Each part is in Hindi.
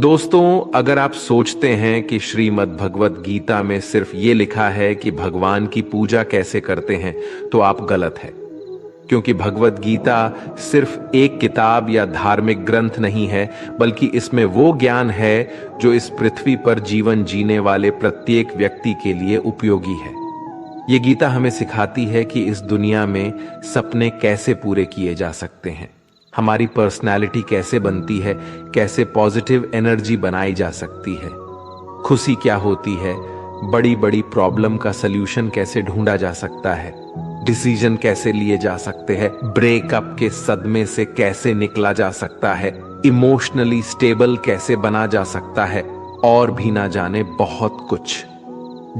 दोस्तों, अगर आप सोचते हैं कि श्रीमद् भगवत गीता में सिर्फ ये लिखा है कि भगवान की पूजा कैसे करते हैं, तो आप गलत है। क्योंकि भगवत गीता सिर्फ एक किताब या धार्मिक ग्रंथ नहीं है, बल्कि इसमें वो ज्ञान है जो इस पृथ्वी पर जीवन जीने वाले प्रत्येक व्यक्ति के लिए उपयोगी है। ये गीता हमें सिखाती है कि इस दुनिया में सपने कैसे पूरे किए जा सकते हैं, हमारी पर्सनालिटी कैसे बनती है, कैसे पॉजिटिव एनर्जी बनाई जा सकती है, खुशी क्या होती है, बड़ी बड़ी प्रॉब्लम का सल्यूशन कैसे ढूंढा जा सकता है, डिसीजन कैसे लिए जा सकते हैं, ब्रेकअप के सदमे से कैसे निकला जा सकता है, इमोशनली स्टेबल कैसे बना जा सकता है, और भी ना जाने बहुत कुछ।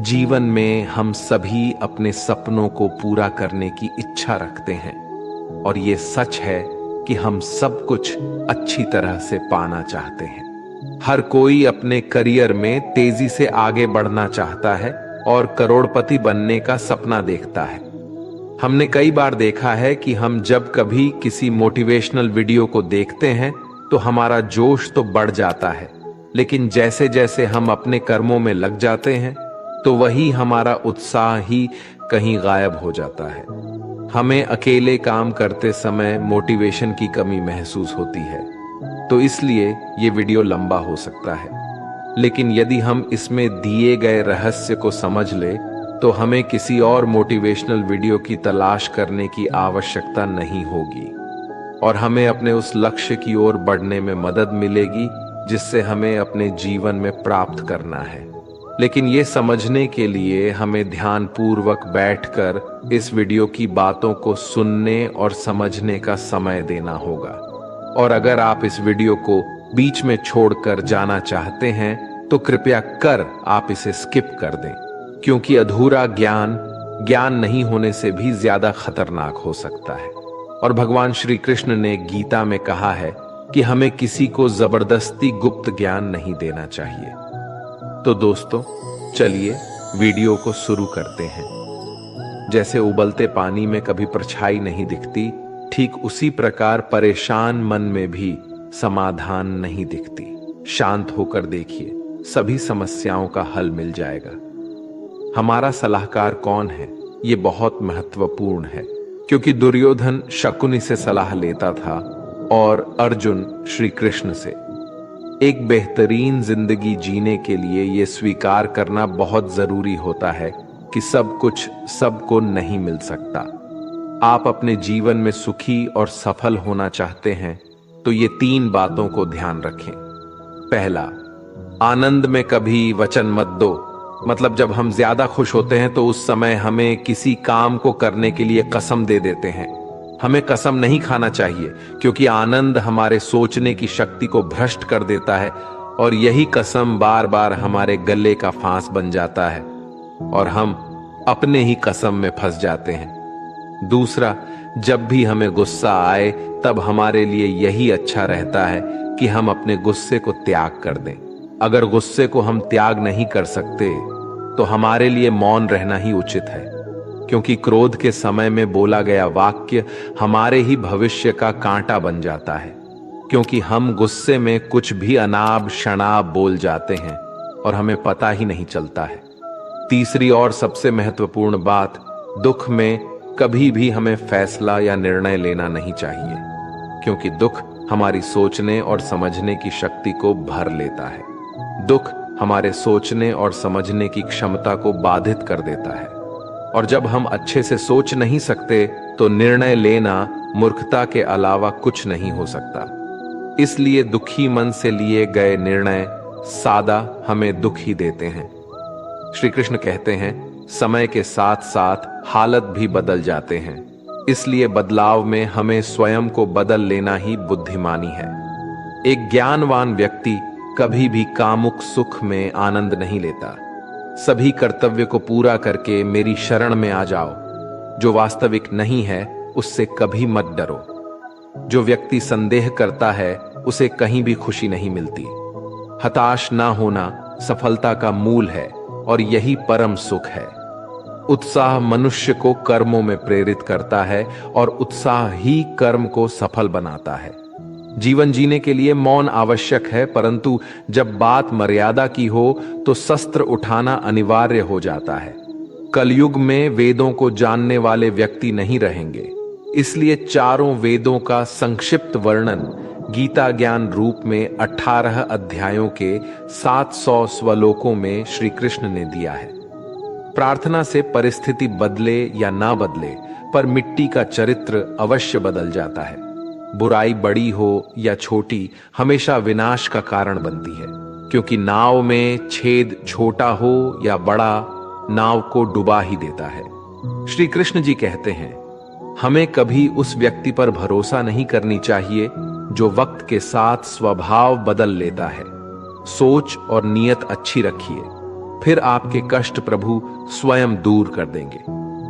जीवन में हम सभी अपने सपनों को पूरा करने की इच्छा रखते हैं, और ये सच है कि हम सब कुछ अच्छी तरह से पाना चाहते हैं। हर कोई अपने करियर में तेजी से आगे बढ़ना चाहता है और करोड़पति बनने का सपना देखता है। हमने कई बार देखा है कि हम जब कभी किसी मोटिवेशनल वीडियो को देखते हैं तो हमारा जोश तो बढ़ जाता है, लेकिन जैसे जैसे हम अपने कर्मों में लग जाते हैं तो वही हमारा उत्साह ही कहीं गायब हो जाता है। हमें अकेले काम करते समय मोटिवेशन की कमी महसूस होती है, तो इसलिए ये वीडियो लंबा हो सकता है। लेकिन यदि हम इसमें दिए गए रहस्य को समझ ले तो हमें किसी और मोटिवेशनल वीडियो की तलाश करने की आवश्यकता नहीं होगी, और हमें अपने उस लक्ष्य की ओर बढ़ने में मदद मिलेगी जिससे हमें अपने जीवन में प्राप्त करना है। लेकिन ये समझने के लिए हमें ध्यानपूर्वक बैठकर इस वीडियो की बातों को सुनने और समझने का समय देना होगा। और अगर आप इस वीडियो को बीच में छोड़कर जाना चाहते हैं तो कृपया कर आप इसे स्किप कर दें, क्योंकि अधूरा ज्ञान नहीं होने से भी ज्यादा खतरनाक हो सकता है। और भगवान श्री कृष्ण ने गीता में कहा है कि हमें किसी को जबरदस्ती गुप्त ज्ञान नहीं देना चाहिए। तो दोस्तों, चलिए वीडियो को शुरू करते हैं। जैसे उबलते पानी में कभी परछाई नहीं दिखती, ठीक उसी प्रकार परेशान मन में भी समाधान नहीं दिखती। शांत होकर देखिए, सभी समस्याओं का हल मिल जाएगा। हमारा सलाहकार कौन है, ये बहुत महत्वपूर्ण है, क्योंकि दुर्योधन शकुनी से सलाह लेता था और अर्जुन श्री कृष्ण से। एक बेहतरीन जिंदगी जीने के लिए यह स्वीकार करना बहुत जरूरी होता है कि सब कुछ सबको नहीं मिल सकता। आप अपने जीवन में सुखी और सफल होना चाहते हैं तो ये 3 बातों को ध्यान रखें। पहला, आनंद में कभी वचन मत दो। मतलब जब हम ज्यादा खुश होते हैं तो उस समय हमें किसी काम को करने के लिए कसम दे देते हैं। हमें कसम नहीं खाना चाहिए, क्योंकि आनंद हमारे सोचने की शक्ति को भ्रष्ट कर देता है, और यही कसम बार बार हमारे गले का फांस बन जाता है और हम अपने ही कसम में फंस जाते हैं। दूसरा, जब भी हमें गुस्सा आए तब हमारे लिए यही अच्छा रहता है कि हम अपने गुस्से को त्याग कर दें। अगर गुस्से को हम त्याग नहीं कर सकते तो हमारे लिए मौन रहना ही उचित है, क्योंकि क्रोध के समय में बोला गया वाक्य हमारे ही भविष्य का कांटा बन जाता है। क्योंकि हम गुस्से में कुछ भी अनाप शनाप बोल जाते हैं और हमें पता ही नहीं चलता है। तीसरी और सबसे महत्वपूर्ण बात, दुख में कभी भी हमें फैसला या निर्णय लेना नहीं चाहिए, क्योंकि दुख हमारी सोचने और समझने की शक्ति को भर लेता है। दुख हमारे सोचने और समझने की क्षमता को बाधित कर देता है, और जब हम अच्छे से सोच नहीं सकते तो निर्णय लेना मूर्खता के अलावा कुछ नहीं हो सकता। इसलिए दुखी मन से लिए गए निर्णय सादा हमें दुख ही देते हैं। श्री कृष्ण कहते हैं, समय के साथ साथ हालत भी बदल जाते हैं, इसलिए बदलाव में हमें स्वयं को बदल लेना ही बुद्धिमानी है। एक ज्ञानवान व्यक्ति कभी भी कामुक सुख में आनंद नहीं लेता। सभी कर्तव्य को पूरा करके मेरी शरण में आ जाओ। जो वास्तविक नहीं है उससे कभी मत डरो। जो व्यक्ति संदेह करता है उसे कहीं भी खुशी नहीं मिलती। हताश ना होना सफलता का मूल है, और यही परम सुख है। उत्साह मनुष्य को कर्मों में प्रेरित करता है, और उत्साह ही कर्म को सफल बनाता है। जीवन जीने के लिए मौन आवश्यक है, परंतु जब बात मर्यादा की हो तो शस्त्र उठाना अनिवार्य हो जाता है। कलयुग में वेदों को जानने वाले व्यक्ति नहीं रहेंगे, इसलिए चारों वेदों का संक्षिप्त वर्णन गीता ज्ञान रूप में 18 अध्यायों के 700 श्लोकों में श्री कृष्ण ने दिया है। प्रार्थना से परिस्थिति बदले या ना बदले, पर मिट्टी का चरित्र अवश्य बदल जाता है। बुराई बड़ी हो या छोटी हमेशा विनाश का कारण बनती है, क्योंकि नाव में छेद छोटा हो या बड़ा नाव को डुबा ही देता है। श्री कृष्ण जी कहते हैं, हमें कभी उस व्यक्ति पर भरोसा नहीं करनी चाहिए जो वक्त के साथ स्वभाव बदल लेता है। सोच और नियत अच्छी रखिए, फिर आपके कष्ट प्रभु स्वयं दूर कर देंगे।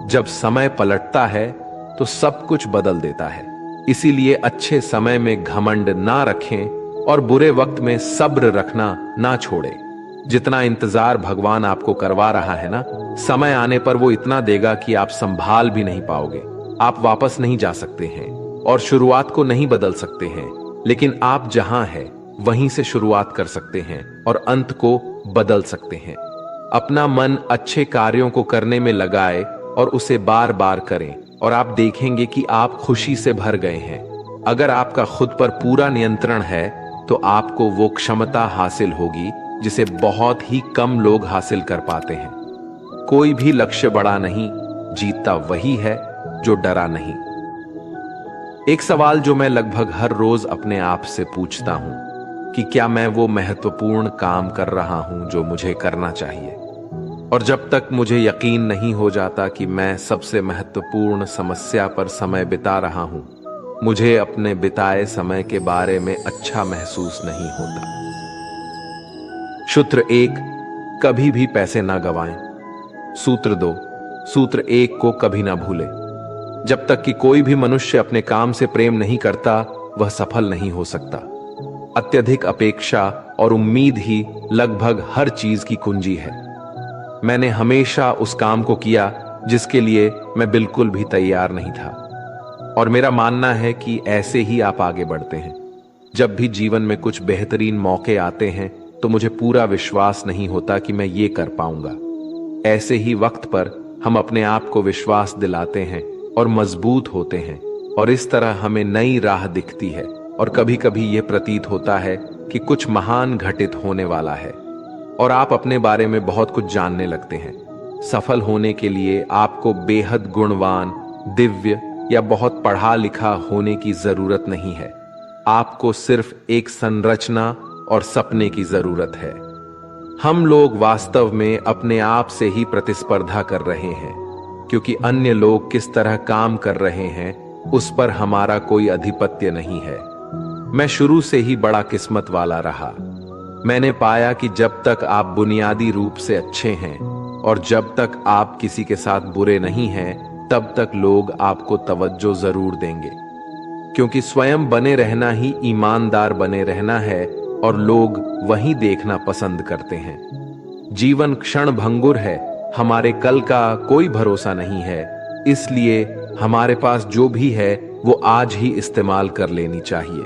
जब समय पलटता है तो सब कुछ बदल देता है। इसीलिए अच्छे समय में घमंड ना रखें और बुरे वक्त में सब्र रखना ना छोड़ें। जितना इंतजार भगवान आपको करवा रहा है ना, समय आने पर वो इतना देगा कि आप संभाल भी नहीं पाओगे। आप वापस नहीं जा सकते हैं और शुरुआत को नहीं बदल सकते हैं, लेकिन आप जहां हैं वहीं से शुरुआत कर सकते हैं और अंत को बदल सकते हैं। अपना मन अच्छे कार्यों को करने में लगाए और उसे बार बार करें और आप देखेंगे कि आप खुशी से भर गए हैं। अगर आपका खुद पर पूरा नियंत्रण है तो आपको वो क्षमता हासिल होगी जिसे बहुत ही कम लोग हासिल कर पाते हैं। कोई भी लक्ष्य बड़ा नहीं, जीतता वही है जो डरा नहीं। एक सवाल जो मैं लगभग हर रोज अपने आप से पूछता हूं कि क्या मैं वो महत्वपूर्ण काम कर रहा हूं जो मुझे करना चाहिए। और जब तक मुझे यकीन नहीं हो जाता कि मैं सबसे महत्वपूर्ण समस्या पर समय बिता रहा हूं, मुझे अपने बिताए समय के बारे में अच्छा महसूस नहीं होता। सूत्र 1, कभी भी पैसे ना गवाएं। सूत्र 2, सूत्र 1 को कभी ना भूलें। जब तक कि कोई भी मनुष्य अपने काम से प्रेम नहीं करता, वह सफल नहीं हो सकता। अत्यधिक अपेक्षा और उम्मीद ही लगभग हर चीज की कुंजी है। मैंने हमेशा उस काम को किया जिसके लिए मैं बिल्कुल भी तैयार नहीं था, और मेरा मानना है कि ऐसे ही आप आगे बढ़ते हैं। जब भी जीवन में कुछ बेहतरीन मौके आते हैं तो मुझे पूरा विश्वास नहीं होता कि मैं ये कर पाऊंगा। ऐसे ही वक्त पर हम अपने आप को विश्वास दिलाते हैं और मजबूत होते हैं, और इस तरह हमें नई राह दिखती है और कभी कभी यह प्रतीत होता है कि कुछ महान घटित होने वाला है और आप अपने बारे में बहुत कुछ जानने लगते हैं। सफल होने के लिए आपको बेहद गुणवान, दिव्य या बहुत पढ़ा लिखा होने की जरूरत नहीं है। आपको सिर्फ एक संरचना और सपने की जरूरत है। हम लोग वास्तव में अपने आप से ही प्रतिस्पर्धा कर रहे हैं, क्योंकि अन्य लोग किस तरह काम कर रहे हैं उस पर हमारा कोई अधिपत्य नहीं है। मैं शुरू से ही बड़ा किस्मत वाला रहा। मैंने पाया कि जब तक आप बुनियादी रूप से अच्छे हैं और जब तक आप किसी के साथ बुरे नहीं हैं, तब तक लोग आपको तवज्जो जरूर देंगे, क्योंकि स्वयं बने रहना ही ईमानदार बने रहना है और लोग वही देखना पसंद करते हैं। जीवन क्षण भंगुर है, हमारे कल का कोई भरोसा नहीं है, इसलिए हमारे पास जो भी है वो आज ही इस्तेमाल कर लेनी चाहिए।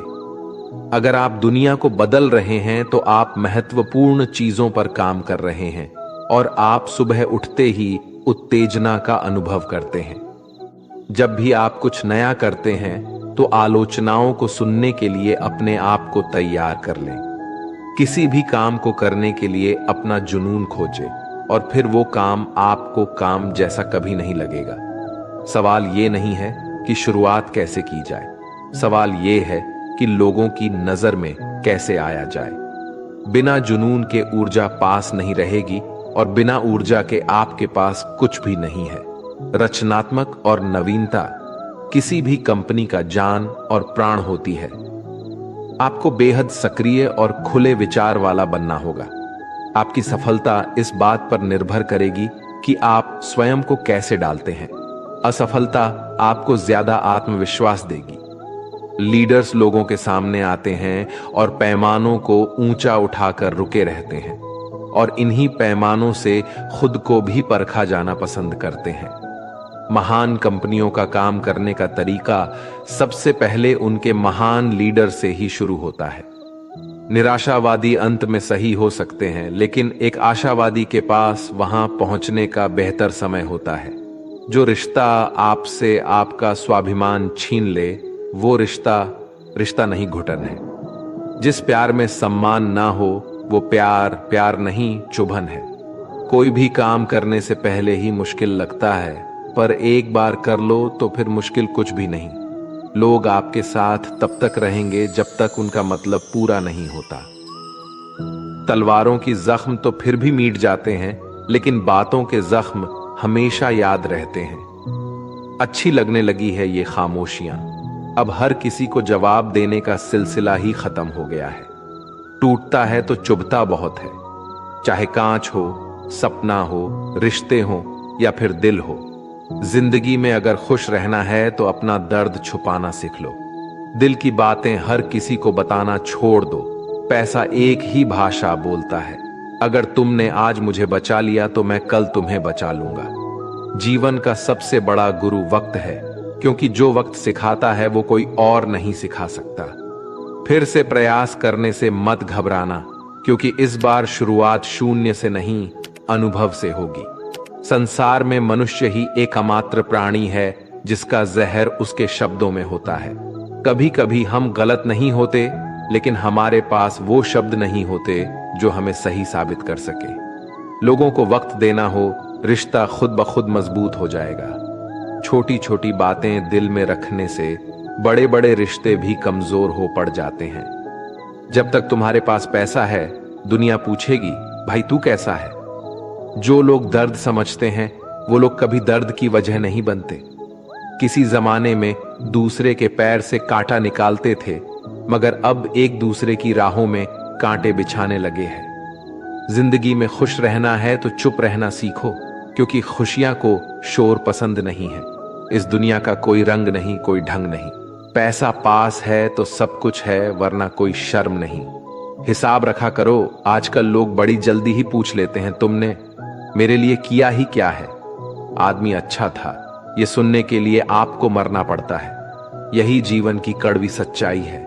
अगर आप दुनिया को बदल रहे हैं तो आप महत्वपूर्ण चीजों पर काम कर रहे हैं और आप सुबह उठते ही उत्तेजना का अनुभव करते हैं। जब भी आप कुछ नया करते हैं तो आलोचनाओं को सुनने के लिए अपने आप को तैयार कर लें। किसी भी काम को करने के लिए अपना जुनून खोजें और फिर वो काम आपको काम जैसा कभी नहीं लगेगा। सवाल ये नहीं है कि शुरुआत कैसे की जाए, सवाल ये है कि लोगों की नजर में कैसे आया जाए। बिना जुनून के ऊर्जा पास नहीं रहेगी और बिना ऊर्जा के आपके पास कुछ भी नहीं है। रचनात्मक और नवीनता किसी भी कंपनी का जान और प्राण होती है। आपको बेहद सक्रिय और खुले विचार वाला बनना होगा। आपकी सफलता इस बात पर निर्भर करेगी कि आप स्वयं को कैसे डालते हैं। असफलता आपको ज्यादा आत्मविश्वास देगी। लीडर्स लोगों के सामने आते हैं और पैमानों को ऊंचा उठाकर रुके रहते हैं और इन्हीं पैमानों से खुद को भी परखा जाना पसंद करते हैं। महान कंपनियों का काम करने का तरीका सबसे पहले उनके महान लीडर से ही शुरू होता है। निराशावादी अंत में सही हो सकते हैं, लेकिन एक आशावादी के पास वहां पहुंचने का बेहतर समय होता है। जो रिश्ता आपसे आपका स्वाभिमान छीन ले, वो रिश्ता नहीं, घुटन है। जिस प्यार में सम्मान ना हो, वो प्यार नहीं, चुभन है। कोई भी काम करने से पहले ही मुश्किल लगता है, पर एक बार कर लो तो फिर मुश्किल कुछ भी नहीं। लोग आपके साथ तब तक रहेंगे जब तक उनका मतलब पूरा नहीं होता। तलवारों की जख्म तो फिर भी मिट जाते हैं, लेकिन बातों के जख्म हमेशा याद रहते हैं। अच्छी लगने लगी है ये खामोशियां। अब हर किसी को जवाब देने का सिलसिला ही खत्म हो गया है। टूटता है तो चुभता बहुत है, चाहे कांच हो, सपना हो, रिश्ते हो या फिर दिल हो। जिंदगी में अगर खुश रहना है तो अपना दर्द छुपाना सीख लो। दिल की बातें हर किसी को बताना छोड़ दो। पैसा एक ही भाषा बोलता है। अगर तुमने आज मुझे बचा लिया तो मैं कल तुम्हें बचा लूंगा। जीवन का सबसे बड़ा गुरु वक्त है, क्योंकि जो वक्त सिखाता है वो कोई और नहीं सिखा सकता। फिर से प्रयास करने से मत घबराना, क्योंकि इस बार शुरुआत शून्य से नहीं, अनुभव से होगी। संसार में मनुष्य ही एकमात्र प्राणी है जिसका जहर उसके शब्दों में होता है। कभी कभी हम गलत नहीं होते, लेकिन हमारे पास वो शब्द नहीं होते जो हमें सही साबित कर सके। लोगों को वक्त देना हो, रिश्ता खुद ब खुद मजबूत हो जाएगा। छोटी छोटी बातें दिल में रखने से बड़े बड़े रिश्ते भी कमजोर हो पड़ जाते हैं। जब तक तुम्हारे पास पैसा है, दुनिया पूछेगी, भाई तू कैसा है? जो लोग दर्द समझते हैं, वो लोग कभी दर्द की वजह नहीं बनते। किसी जमाने में दूसरे के पैर से कांटा निकालते थे, मगर अब एक दूसरे की राहों में कांटे बिछाने लगे हैं। जिंदगी में खुश रहना है तो चुप रहना सीखो, क्योंकि खुशियां को शोर पसंद नहीं है। इस दुनिया का कोई रंग नहीं, कोई ढंग नहीं। पैसा पास है तो सब कुछ है, वरना कोई शर्म नहीं। हिसाब रखा करो। आजकल लोग बड़ी जल्दी ही पूछ लेते हैं, तुमने मेरे लिए किया ही क्या है? आदमी अच्छा था, ये सुनने के लिए आपको मरना पड़ता है। यही जीवन की कड़वी सच्चाई है।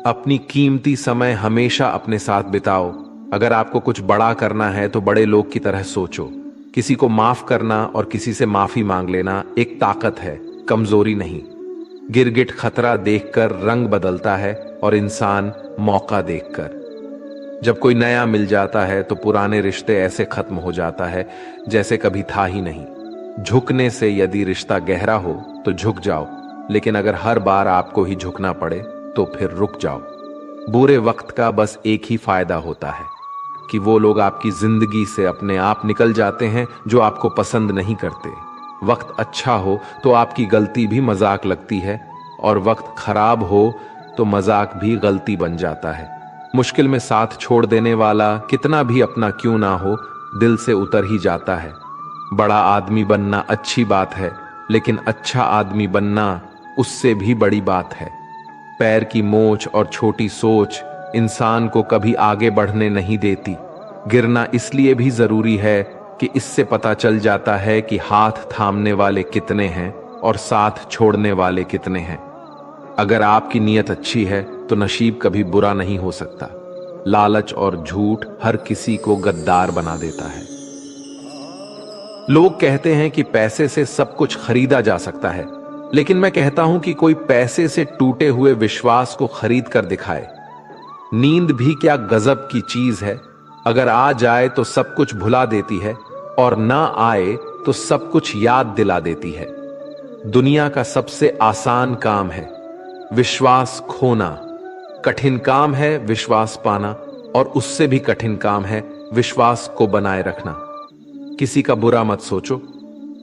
अपनी कीमती समय हमेशा अपने साथ बिताओ। अगर आपको कुछ बड़ा करना है तो बड़े लोग की तरह सोचो। किसी को माफ करना और किसी से माफी मांग लेना एक ताकत है, कमजोरी नहीं। गिरगिट खतरा देखकर रंग बदलता है और इंसान मौका देखकर। जब कोई नया मिल जाता है तो पुराने रिश्ते ऐसे खत्म हो जाता है जैसे कभी था ही नहीं। झुकने से यदि रिश्ता गहरा हो तो झुक जाओ, लेकिन अगर हर बार आपको ही झुकना पड़े तो फिर रुक जाओ। बुरे वक्त का बस एक ही फायदा होता है कि वो लोग आपकी जिंदगी से अपने आप निकल जाते हैं जो आपको पसंद नहीं करते। वक्त अच्छा हो तो आपकी गलती भी मजाक लगती है, और वक्त खराब हो तो मजाक भी गलती बन जाता है। मुश्किल में साथ छोड़ देने वाला कितना भी अपना क्यों ना हो, दिल से उतर ही जाता है। बड़ा आदमी बनना अच्छी बात है, लेकिन अच्छा आदमी बनना उससे भी बड़ी बात है। पैर की मोच और छोटी सोच इंसान को कभी आगे बढ़ने नहीं देती। गिरना इसलिए भी जरूरी है कि इससे पता चल जाता है कि हाथ थामने वाले कितने हैं और साथ छोड़ने वाले कितने हैं। अगर आपकी नीयत अच्छी है तो नसीब कभी बुरा नहीं हो सकता। लालच और झूठ हर किसी को गद्दार बना देता है। लोग कहते हैं कि पैसे से सब कुछ खरीदा जा सकता है, लेकिन मैं कहता हूं कि कोई पैसे से टूटे हुए विश्वास को खरीद कर दिखाए। नींद भी क्या गजब की चीज है। अगर आ जाए तो सब कुछ भुला देती है, और ना आए तो सब कुछ याद दिला देती है। दुनिया का सबसे आसान काम है विश्वास खोना, कठिन काम है विश्वास पाना, और उससे भी कठिन काम है विश्वास को बनाए रखना। किसी का बुरा मत सोचो,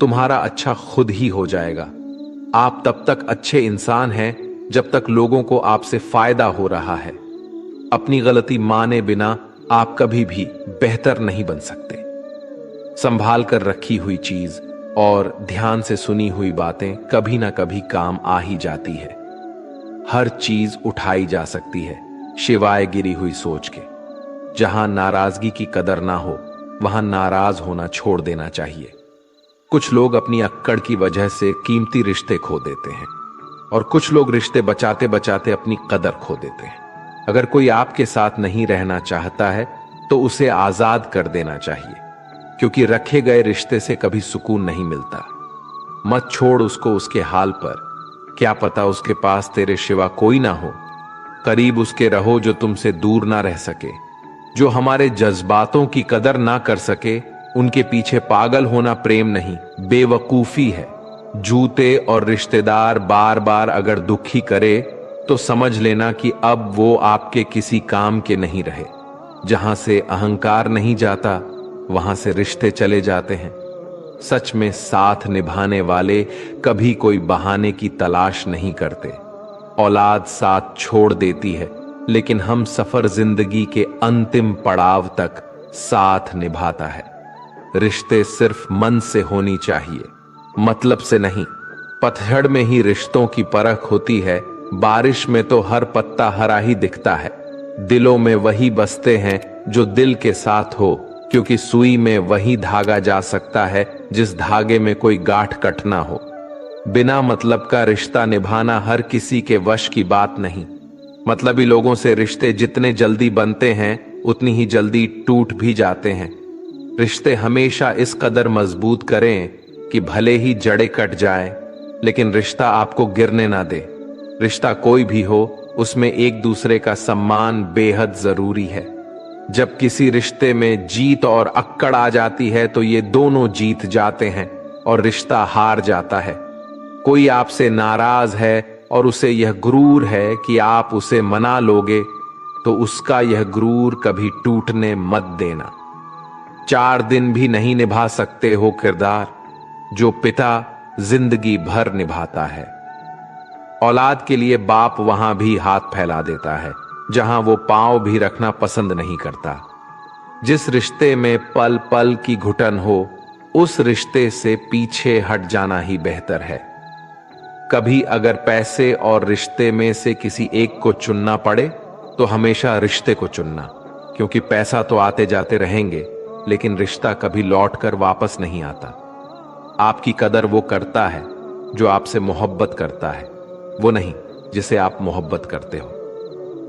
तुम्हारा अच्छा खुद ही हो जाएगा। आप तब तक अच्छे इंसान हैं जब तक लोगों को आपसे फायदा हो रहा है। अपनी गलती माने बिना आप कभी भी बेहतर नहीं बन सकते। संभाल कर रखी हुई चीज और ध्यान से सुनी हुई बातें कभी ना कभी काम आ ही जाती है। हर चीज उठाई जा सकती है शिवाय गिरी हुई सोच के। जहां नाराजगी की कदर ना हो, वहां नाराज होना छोड़ देना चाहिए। कुछ लोग अपनी अक्कड़ की वजह से कीमती रिश्ते खो देते हैं और कुछ लोग रिश्ते बचाते बचाते अपनी कदर खो देते हैं। अगर कोई आपके साथ नहीं रहना चाहता है तो उसे आजाद कर देना चाहिए, क्योंकि रखे गए रिश्ते से कभी सुकून नहीं मिलता। मत छोड़ उसको उसके हाल पर, क्या पता उसके पास तेरे सिवा कोई ना हो। करीब उसके रहो जो तुमसे दूर ना रह सके। जो हमारे जज्बातों की कदर ना कर सके, उनके पीछे पागल होना प्रेम नहीं, बेवकूफी है। जूते और रिश्तेदार बार बार अगर दुखी करे तो समझ लेना कि अब वो आपके किसी काम के नहीं रहे। जहां से अहंकार नहीं जाता, वहां से रिश्ते चले जाते हैं। सच में साथ निभाने वाले कभी कोई बहाने की तलाश नहीं करते। औलाद साथ छोड़ देती है, लेकिन हम सफर जिंदगी के अंतिम पड़ाव तक साथ निभाता है। रिश्ते सिर्फ मन से होनी चाहिए, मतलब से नहीं। पतझड़ में ही रिश्तों की परख होती है, बारिश में तो हर पत्ता हरा ही दिखता है। दिलों में वही बसते हैं जो दिल के साथ हो, क्योंकि सुई में वही धागा जा सकता है जिस धागे में कोई गांठ कट ना हो। बिना मतलब का रिश्ता निभाना हर किसी के वश की बात नहीं। मतलबी लोगों से रिश्ते जितने जल्दी बनते हैं उतनी ही जल्दी टूट भी जाते हैं। रिश्ते हमेशा इस कदर मजबूत करें कि भले ही जड़ें कट जाए, लेकिन रिश्ता आपको गिरने ना दे। रिश्ता कोई भी हो, उसमें एक दूसरे का सम्मान बेहद जरूरी है। जब किसी रिश्ते में जीत और अक्कड़ आ जाती है तो ये दोनों जीत जाते हैं और रिश्ता हार जाता है। कोई आपसे नाराज है और उसे यह गुरूर है कि आप उसे मना लोगे, तो उसका यह गुरूर कभी टूटने मत देना। 4 दिन भी नहीं निभा सकते हो किरदार जो पिता जिंदगी भर निभाता है। औलाद के लिए बाप वहां भी हाथ फैला देता है जहां वो पांव भी रखना पसंद नहीं करता। जिस रिश्ते में पल पल की घुटन हो, उस रिश्ते से पीछे हट जाना ही बेहतर है। कभी अगर पैसे और रिश्ते में से किसी एक को चुनना पड़े तो हमेशा रिश्ते को चुनना, क्योंकि पैसा तो आते जाते रहेंगे, लेकिन रिश्ता कभी लौट कर वापस नहीं आता। आपकी कदर वो करता है जो आपसे मोहब्बत करता है, वो नहीं जिसे आप मोहब्बत करते हो।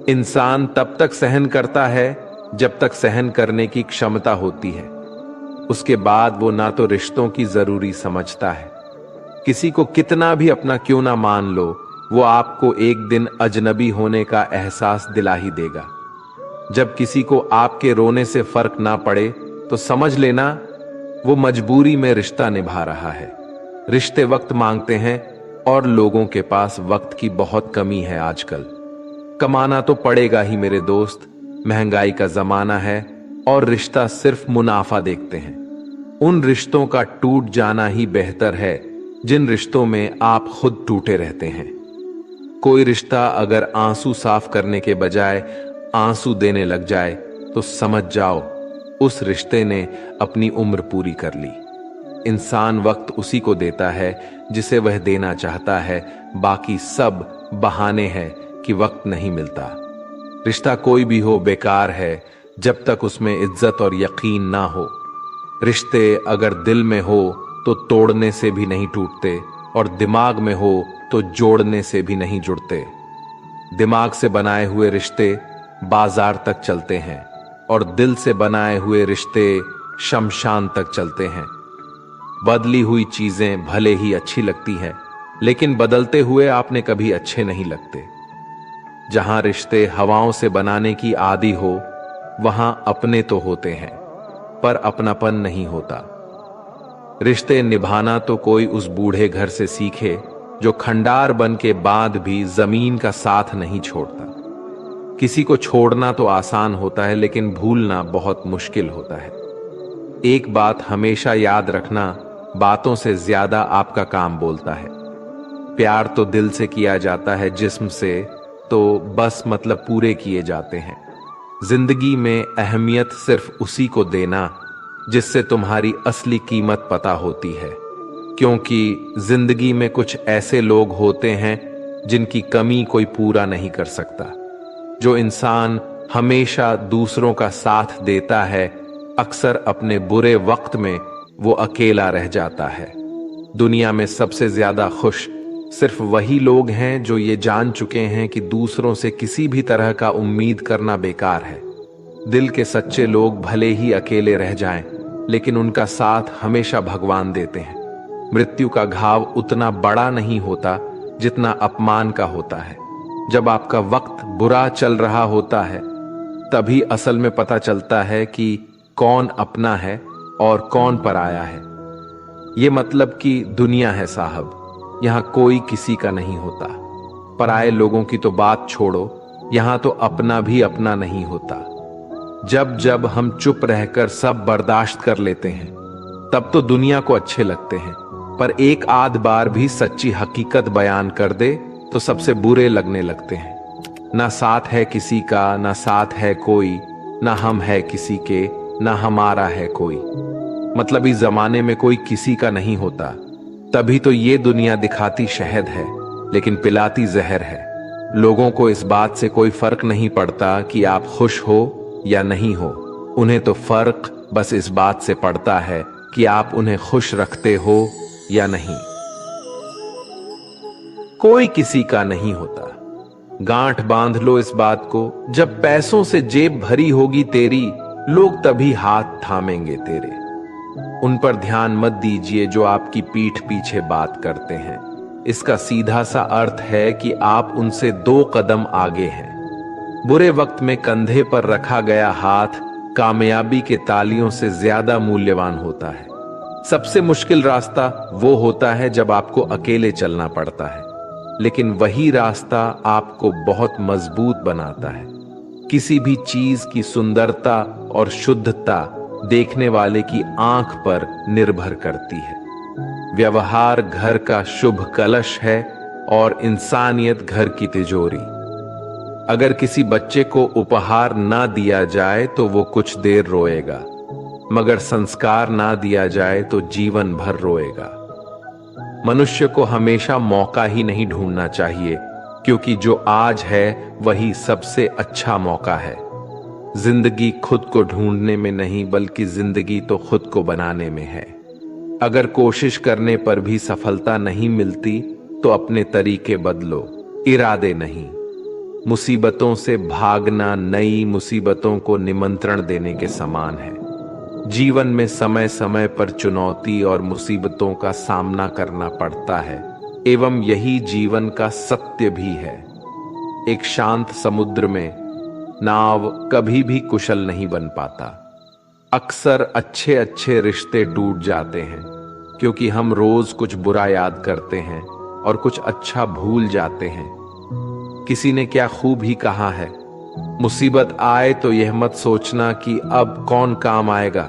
इंसान तब तक सहन करता है जब तक सहन करने की क्षमता होती है। उसके बाद वो ना तो रिश्तों की जरूरी समझता है। किसी को कितना भी अपना क्यों ना मान लो, वो आपको एक दिन अजनबी होने का एहसास दिला ही देगा। जब किसी को आपके रोने से फर्क ना पड़े तो समझ लेना वो मजबूरी में रिश्ता निभा रहा है। रिश्ते वक्त मांगते हैं और लोगों के पास वक्त की बहुत कमी है आजकल। कमाना तो पड़ेगा ही मेरे दोस्त, महंगाई का जमाना है और रिश्ता सिर्फ मुनाफा देखते हैं। उन रिश्तों का टूट जाना ही बेहतर है जिन रिश्तों में आप खुद टूटे रहते हैं। कोई रिश्ता अगर आंसू साफ करने के बजाय आंसू देने लग जाए तो समझ जाओ उस रिश्ते ने अपनी उम्र पूरी कर ली। इंसान वक्त उसी को देता है जिसे वह देना चाहता है, बाकी सब बहाने हैं कि वक्त नहीं मिलता। रिश्ता कोई भी हो बेकार है जब तक उसमें इज्जत और यकीन ना हो। रिश्ते अगर दिल में हो तो तोड़ने से भी नहीं टूटते, और दिमाग में हो तो जोड़ने से भी नहीं जुड़ते। दिमाग से बनाए हुए रिश्ते बाजार तक चलते हैं और दिल से बनाए हुए रिश्ते शमशान तक चलते हैं। बदली हुई चीजें भले ही अच्छी लगती हैं, लेकिन बदलते हुए आपने कभी अच्छे नहीं लगते। जहां रिश्ते हवाओं से बनाने की आदी हो, वहां अपने तो होते हैं पर अपनापन नहीं होता। रिश्ते निभाना तो कोई उस बूढ़े घर से सीखे जो खंडार बन के बाद भी जमीन का साथ नहीं छोड़ता। किसी को छोड़ना तो आसान होता है, लेकिन भूलना बहुत मुश्किल होता है। एक बात हमेशा याद रखना, बातों से ज्यादा आपका काम बोलता है। प्यार तो दिल से किया जाता है, जिस्म से तो बस मतलब पूरे किए जाते हैं। जिंदगी में अहमियत सिर्फ उसी को देना जिससे तुम्हारी असली कीमत पता होती है, क्योंकि जिंदगी में कुछ ऐसे लोग होते हैं जिनकी कमी कोई पूरा नहीं कर सकता। जो इंसान हमेशा दूसरों का साथ देता है, अक्सर अपने बुरे वक्त में वो अकेला रह जाता है। दुनिया में सबसे ज्यादा खुश सिर्फ वही लोग हैं जो ये जान चुके हैं कि दूसरों से किसी भी तरह का उम्मीद करना बेकार है। दिल के सच्चे लोग भले ही अकेले रह जाएं, लेकिन उनका साथ हमेशा भगवान देते हैं। मृत्यु का घाव उतना बड़ा नहीं होता जितना अपमान का होता है। जब आपका वक्त बुरा चल रहा होता है, तभी असल में पता चलता है कि कौन अपना है और कौन पराया है। ये मतलब कि दुनिया है साहब, यहां कोई किसी का नहीं होता। पराये लोगों की तो बात छोड़ो, यहां तो अपना भी अपना नहीं होता। जब जब हम चुप रहकर सब बर्दाश्त कर लेते हैं, तब तो दुनिया को अच्छे लगते हैं, पर एक आध बार भी सच्ची हकीकत बयान कर दे तो सबसे बुरे लगने लगते हैं। ना साथ है किसी का, ना साथ है कोई, ना हम है किसी के, ना हमारा है कोई। मतलब इस जमाने में कोई किसी का नहीं होता। तभी तो ये दुनिया दिखाती शहद है लेकिन पिलाती जहर है। लोगों को इस बात से कोई फर्क नहीं पड़ता कि आप खुश हो या नहीं हो। उन्हें तो फर्क बस इस बात से पड़ता है कि आप उन्हें खुश रखते हो या नहीं। कोई किसी का नहीं होता। गांठ बांध लो इस बात को, जब पैसों से जेब भरी होगी तेरी, लोग तभी हाथ थामेंगे तेरे। उन पर ध्यान मत दीजिए जो आपकी पीठ पीछे बात करते हैं। इसका सीधा सा अर्थ है कि आप उनसे 2 कदम आगे हैं। बुरे वक्त में कंधे पर रखा गया हाथ कामयाबी के तालियों से ज्यादा मूल्यवान होता है। सबसे मुश्किल रास्ता वो होता है जब आपको अकेले चलना पड़ता है, लेकिन वही रास्ता आपको बहुत मजबूत बनाता है। किसी भी चीज की सुंदरता और शुद्धता देखने वाले की आंख पर निर्भर करती है। व्यवहार घर का शुभ कलश है और इंसानियत घर की तिजोरी। अगर किसी बच्चे को उपहार ना दिया जाए तो वो कुछ देर रोएगा, मगर संस्कार ना दिया जाए तो जीवन भर रोएगा। मनुष्य को हमेशा मौका ही नहीं ढूंढना चाहिए, क्योंकि जो आज है वही सबसे अच्छा मौका है। जिंदगी खुद को ढूंढने में नहीं, बल्कि जिंदगी तो खुद को बनाने में है। अगर कोशिश करने पर भी सफलता नहीं मिलती तो अपने तरीके बदलो, इरादे नहीं। मुसीबतों से भागना नई मुसीबतों को निमंत्रण देने के समान है। जीवन में समय समय पर चुनौती और मुसीबतों का सामना करना पड़ता है, एवं यही जीवन का सत्य भी है। एक शांत समुद्र में नाव कभी भी कुशल नहीं बन पाता। अक्सर अच्छे अच्छे रिश्ते टूट जाते हैं, क्योंकि हम रोज कुछ बुरा याद करते हैं और कुछ अच्छा भूल जाते हैं। किसी ने क्या खूब ही कहा है, मुसीबत आए तो यह मत सोचना कि अब कौन काम आएगा,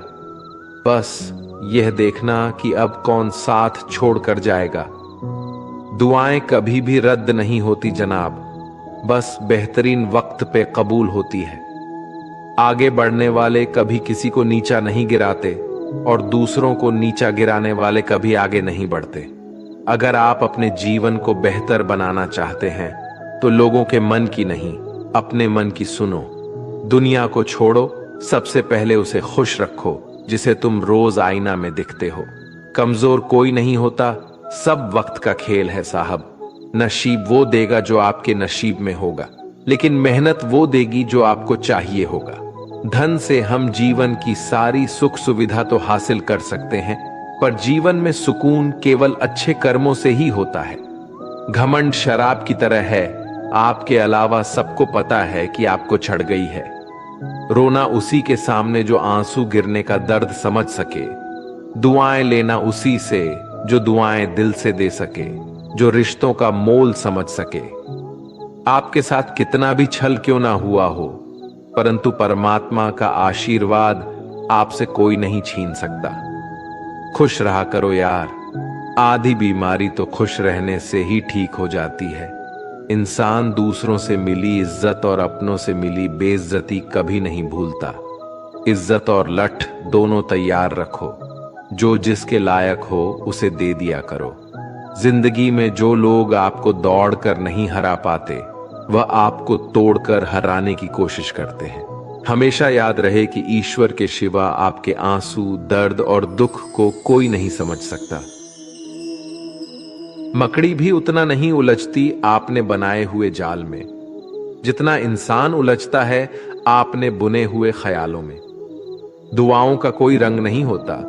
बस यह देखना कि अब कौन साथ छोड़कर जाएगा। दुआएं कभी भी रद्द नहीं होती जनाब, बस बेहतरीन वक्त पे कबूल होती है। आगे बढ़ने वाले कभी किसी को नीचा नहीं गिराते और दूसरों को नीचा गिराने वाले कभी आगे नहीं बढ़ते। अगर आप अपने जीवन को बेहतर बनाना चाहते हैं तो लोगों के मन की नहीं, अपने मन की सुनो। दुनिया को छोड़ो, सबसे पहले उसे खुश रखो जिसे तुम रोज आईना में दिखते हो। कमजोर कोई नहीं होता, सब वक्त का खेल है साहब। नसीब वो देगा जो आपके नसीब में होगा, लेकिन मेहनत वो देगी जो आपको चाहिए होगा। धन से हम जीवन की सारी सुख सुविधा तो हासिल कर सकते हैं, पर जीवन में सुकून केवल अच्छे कर्मों से ही होता है। घमंड शराब की तरह है, आपके अलावा सबको पता है कि आपको चढ़ गई है। रोना उसी के सामने जो आंसू गिरने का दर्द समझ सके। दुआएं लेना उसी से जो दुआएं दिल से दे सके, जो रिश्तों का मोल समझ सके। आपके साथ कितना भी छल क्यों ना हुआ हो, परंतु परमात्मा का आशीर्वाद आपसे कोई नहीं छीन सकता। खुश रहा करो यार, आधी बीमारी तो खुश रहने से ही ठीक हो जाती है। इंसान दूसरों से मिली इज्जत और अपनों से मिली बेइज्जती कभी नहीं भूलता। इज्जत और लठ दोनों तैयार रखो, जो जिसके लायक हो उसे दे दिया करो। जिंदगी में जो लोग आपको दौड़कर नहीं हरा पाते, वह आपको तोड़कर हराने की कोशिश करते हैं। हमेशा याद रहे कि ईश्वर के सिवा आपके आंसू, दर्द और दुख को कोई नहीं समझ सकता। मकड़ी भी उतना नहीं उलझती आपने बनाए हुए जाल में जितना इंसान उलझता है आपने बुने हुए ख्यालों में। दुआओं का कोई रंग नहीं होता,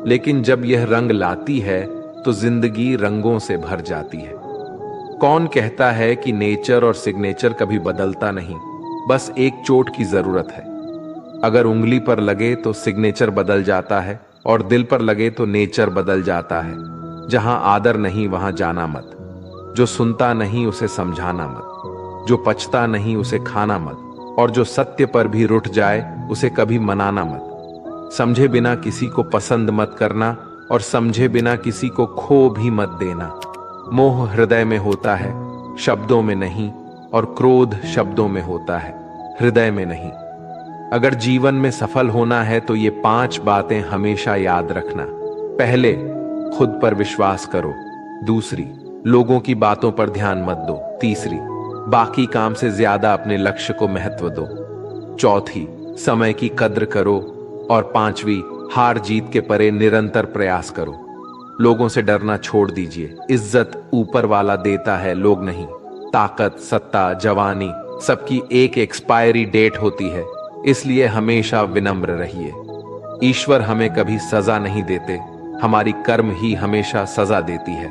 लेकिन जब यह रंग लाती है तो जिंदगी रंगों से भर जाती है। कौन कहता है कि नेचर और सिग्नेचर कभी बदलता नहीं, बस एक चोट की जरूरत है। अगर उंगली पर लगे तो सिग्नेचर बदल जाता है और दिल पर लगे तो नेचर बदल जाता है। जहां आदर नहीं वहां जाना मत, जो सुनता नहीं उसे समझाना मत, जो पचता नहीं उसे खाना मत, और जो सत्य पर भी रुठ जाए उसे कभी मनाना मत। समझे बिना किसी को पसंद मत करना और समझे बिना किसी को खो भी मत देना। मोह हृदय में होता है, शब्दों में नहीं, और क्रोध शब्दों में होता है, हृदय में नहीं। अगर जीवन में सफल होना है तो ये 5 बातें हमेशा याद रखना। पहले, खुद पर विश्वास करो। दूसरी, लोगों की बातों पर ध्यान मत दो। तीसरी, बाकी काम से ज्यादा अपने लक्ष्य को महत्व दो। चौथी, समय की कद्र करो। और 5वीं, हार जीत के परे निरंतर प्रयास करो। लोगों से डरना छोड़ दीजिए। इज्जत ऊपर वाला देता है, लोग नहीं। ताकत, सत्ता, जवानी सबकी एक एक्सपायरी डेट होती है, इसलिए हमेशा विनम्र रहिए। ईश्वर हमें कभी सजा नहीं देते, हमारी कर्म ही हमेशा सजा देती है।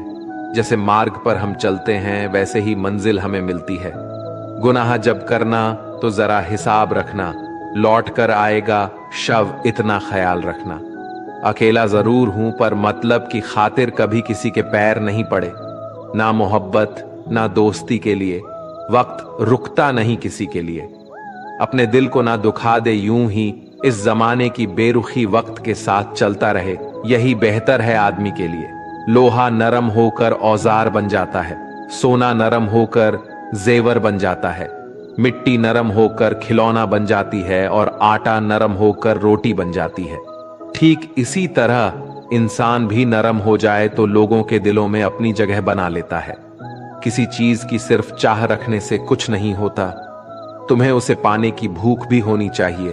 जैसे मार्ग पर हम चलते हैं वैसे ही मंजिल हमें मिलती है। गुनाह जब करना तो जरा हिसाब रखना, लौट कर आएगा शव, इतना ख्याल रखना। अकेला जरूर हूं पर मतलब की खातिर कभी किसी के पैर नहीं पड़े। ना मोहब्बत ना दोस्ती के लिए वक्त रुकता नहीं किसी के लिए। अपने दिल को ना दुखा दे यूं ही, इस जमाने की बेरुखी वक्त के साथ चलता रहे, यही बेहतर है आदमी के लिए। लोहा नरम होकर औजार बन जाता है, सोना नरम होकर जेवर बन जाता है, मिट्टी नरम होकर खिलौना बन जाती है और आटा नरम होकर रोटी बन जाती है। ठीक इसी तरह इंसान भी नरम हो जाए तो लोगों के दिलों में अपनी जगह बना लेता है। किसी चीज की सिर्फ चाह रखने से कुछ नहीं होता, तुम्हें उसे पाने की भूख भी होनी चाहिए।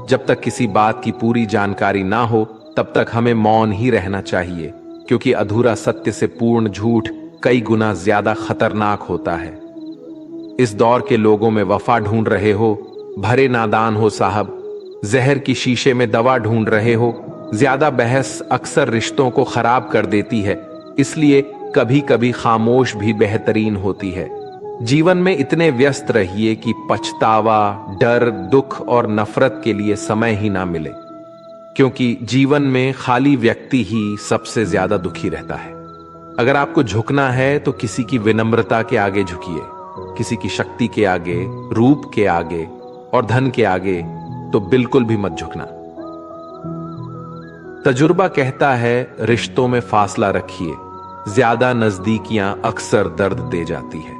जब तक किसी बात की पूरी जानकारी ना हो तब तक हमें मौन ही रहना चाहिए, क्योंकि अधूरा सत्य से पूर्ण झूठ कई गुना ज्यादा खतरनाक होता है। इस दौर के लोगों में वफा ढूंढ रहे हो, भरे नादान हो साहब। जहर की शीशे में दवा ढूंढ रहे हो। ज्यादा बहस अक्सर रिश्तों को खराब कर देती है, इसलिए कभी कभी खामोश भी बेहतरीन होती है। जीवन में इतने व्यस्त रहिए कि पछतावा, डर, दुख और नफरत के लिए समय ही ना मिले, क्योंकि जीवन में खाली व्यक्ति ही सबसे ज्यादा दुखी रहता है। अगर आपको झुकना है तो किसी की विनम्रता के आगे झुकिए, किसी की शक्ति के आगे, रूप के आगे और धन के आगे तो बिल्कुल भी मत झुकना। तजुर्बा कहता है रिश्तों में फासला रखिए, ज्यादा नजदीकियां अक्सर दर्द दे जाती है।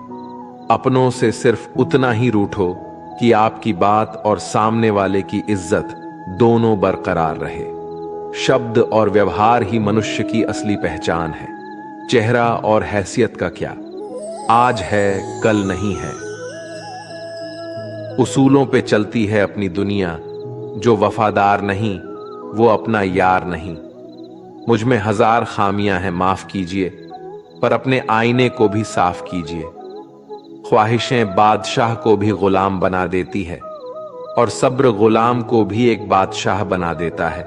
अपनों से सिर्फ उतना ही रूठो कि आपकी बात और सामने वाले की इज्जत दोनों बरकरार रहे। शब्द और व्यवहार ही मनुष्य की असली पहचान है। चेहरा और हैसियत का क्या, आज है कल नहीं है। उसूलों पे चलती है अपनी दुनिया, जो वफादार नहीं वो अपना यार नहीं। मुझ में 1000 खामियां हैं, माफ कीजिए, पर अपने आईने को भी साफ कीजिए। ख्वाहिशें बादशाह को भी गुलाम बना देती है और सब्र गुलाम को भी एक बादशाह बना देता है।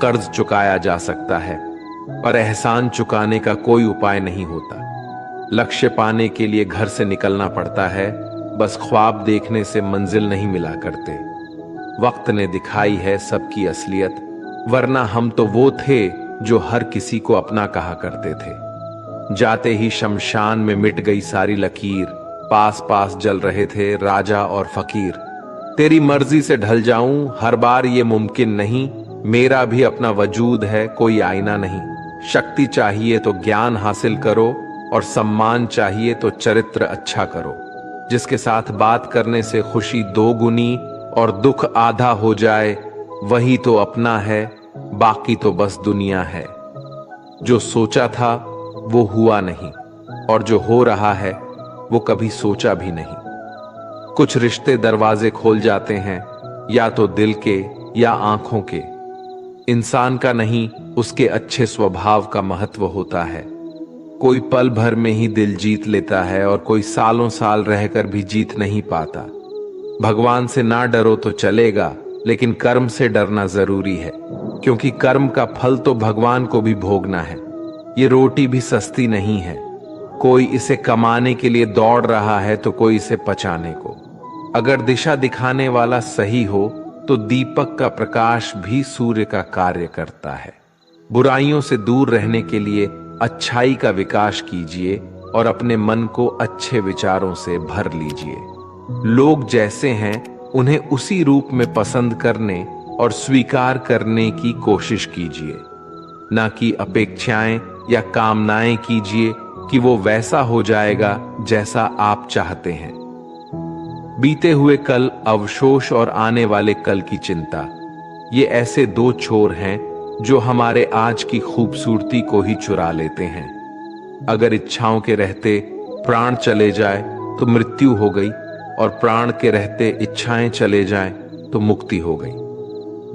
कर्ज चुकाया जा सकता है पर एहसान चुकाने का कोई उपाय नहीं होता। लक्ष्य पाने के लिए घर से निकलना पड़ता है, बस ख्वाब देखने से मंजिल नहीं मिला करते। वक्त ने दिखाई है सबकी असलियत, वरना हम तो वो थे जो हर किसी को अपना कहा करते थे। जाते ही शमशान में मिट गई सारी लकीर, पास पास जल रहे थे राजा और फकीर। तेरी मर्जी से ढल जाऊं हर बार ये मुमकिन नहीं, मेरा भी अपना वजूद है कोई आईना नहीं। शक्ति चाहिए तो ज्ञान हासिल करो और सम्मान चाहिए तो चरित्र अच्छा करो। जिसके साथ बात करने से खुशी 2 गुनी और दुख आधा हो जाए, वही तो अपना है, बाकी तो बस दुनिया है। जो सोचा था वो हुआ नहीं और जो हो रहा है वो कभी सोचा भी नहीं। कुछ रिश्ते दरवाजे खोल जाते हैं, या तो दिल के या आंखों के। इंसान का नहीं, उसके अच्छे स्वभाव का महत्व होता है। कोई पल भर में ही दिल जीत लेता है और कोई सालों साल रहकर भी जीत नहीं पाता। भगवान से ना डरो तो चलेगा, लेकिन कर्म से डरना जरूरी है, क्योंकि कर्म का फल तो भगवान को भी भोगना है। ये रोटी भी सस्ती नहीं है। कोई इसे कमाने के लिए दौड़ रहा है तो कोई इसे पचाने को। अगर दिशा दिखाने वाला सही हो तो दीपक का प्रकाश भी सूर्य का कार्य करता है। बुराइयों से दूर रहने के लिए अच्छाई का विकास कीजिए और अपने मन को अच्छे विचारों से भर लीजिए। लोग जैसे हैं उन्हें उसी रूप में पसंद करने और स्वीकार करने की कोशिश कीजिए, ना कि अपेक्षाएं या कामनाएं कीजिए कि वो वैसा हो जाएगा जैसा आप चाहते हैं। बीते हुए कल, अवशोष और आने वाले कल की चिंता, ये ऐसे दो छोर हैं जो हमारे आज की खूबसूरती को ही चुरा लेते हैं। अगर इच्छाओं के रहते प्राण चले जाए तो मृत्यु हो गई, और प्राण के रहते इच्छाएं चले जाएं तो मुक्ति हो गई।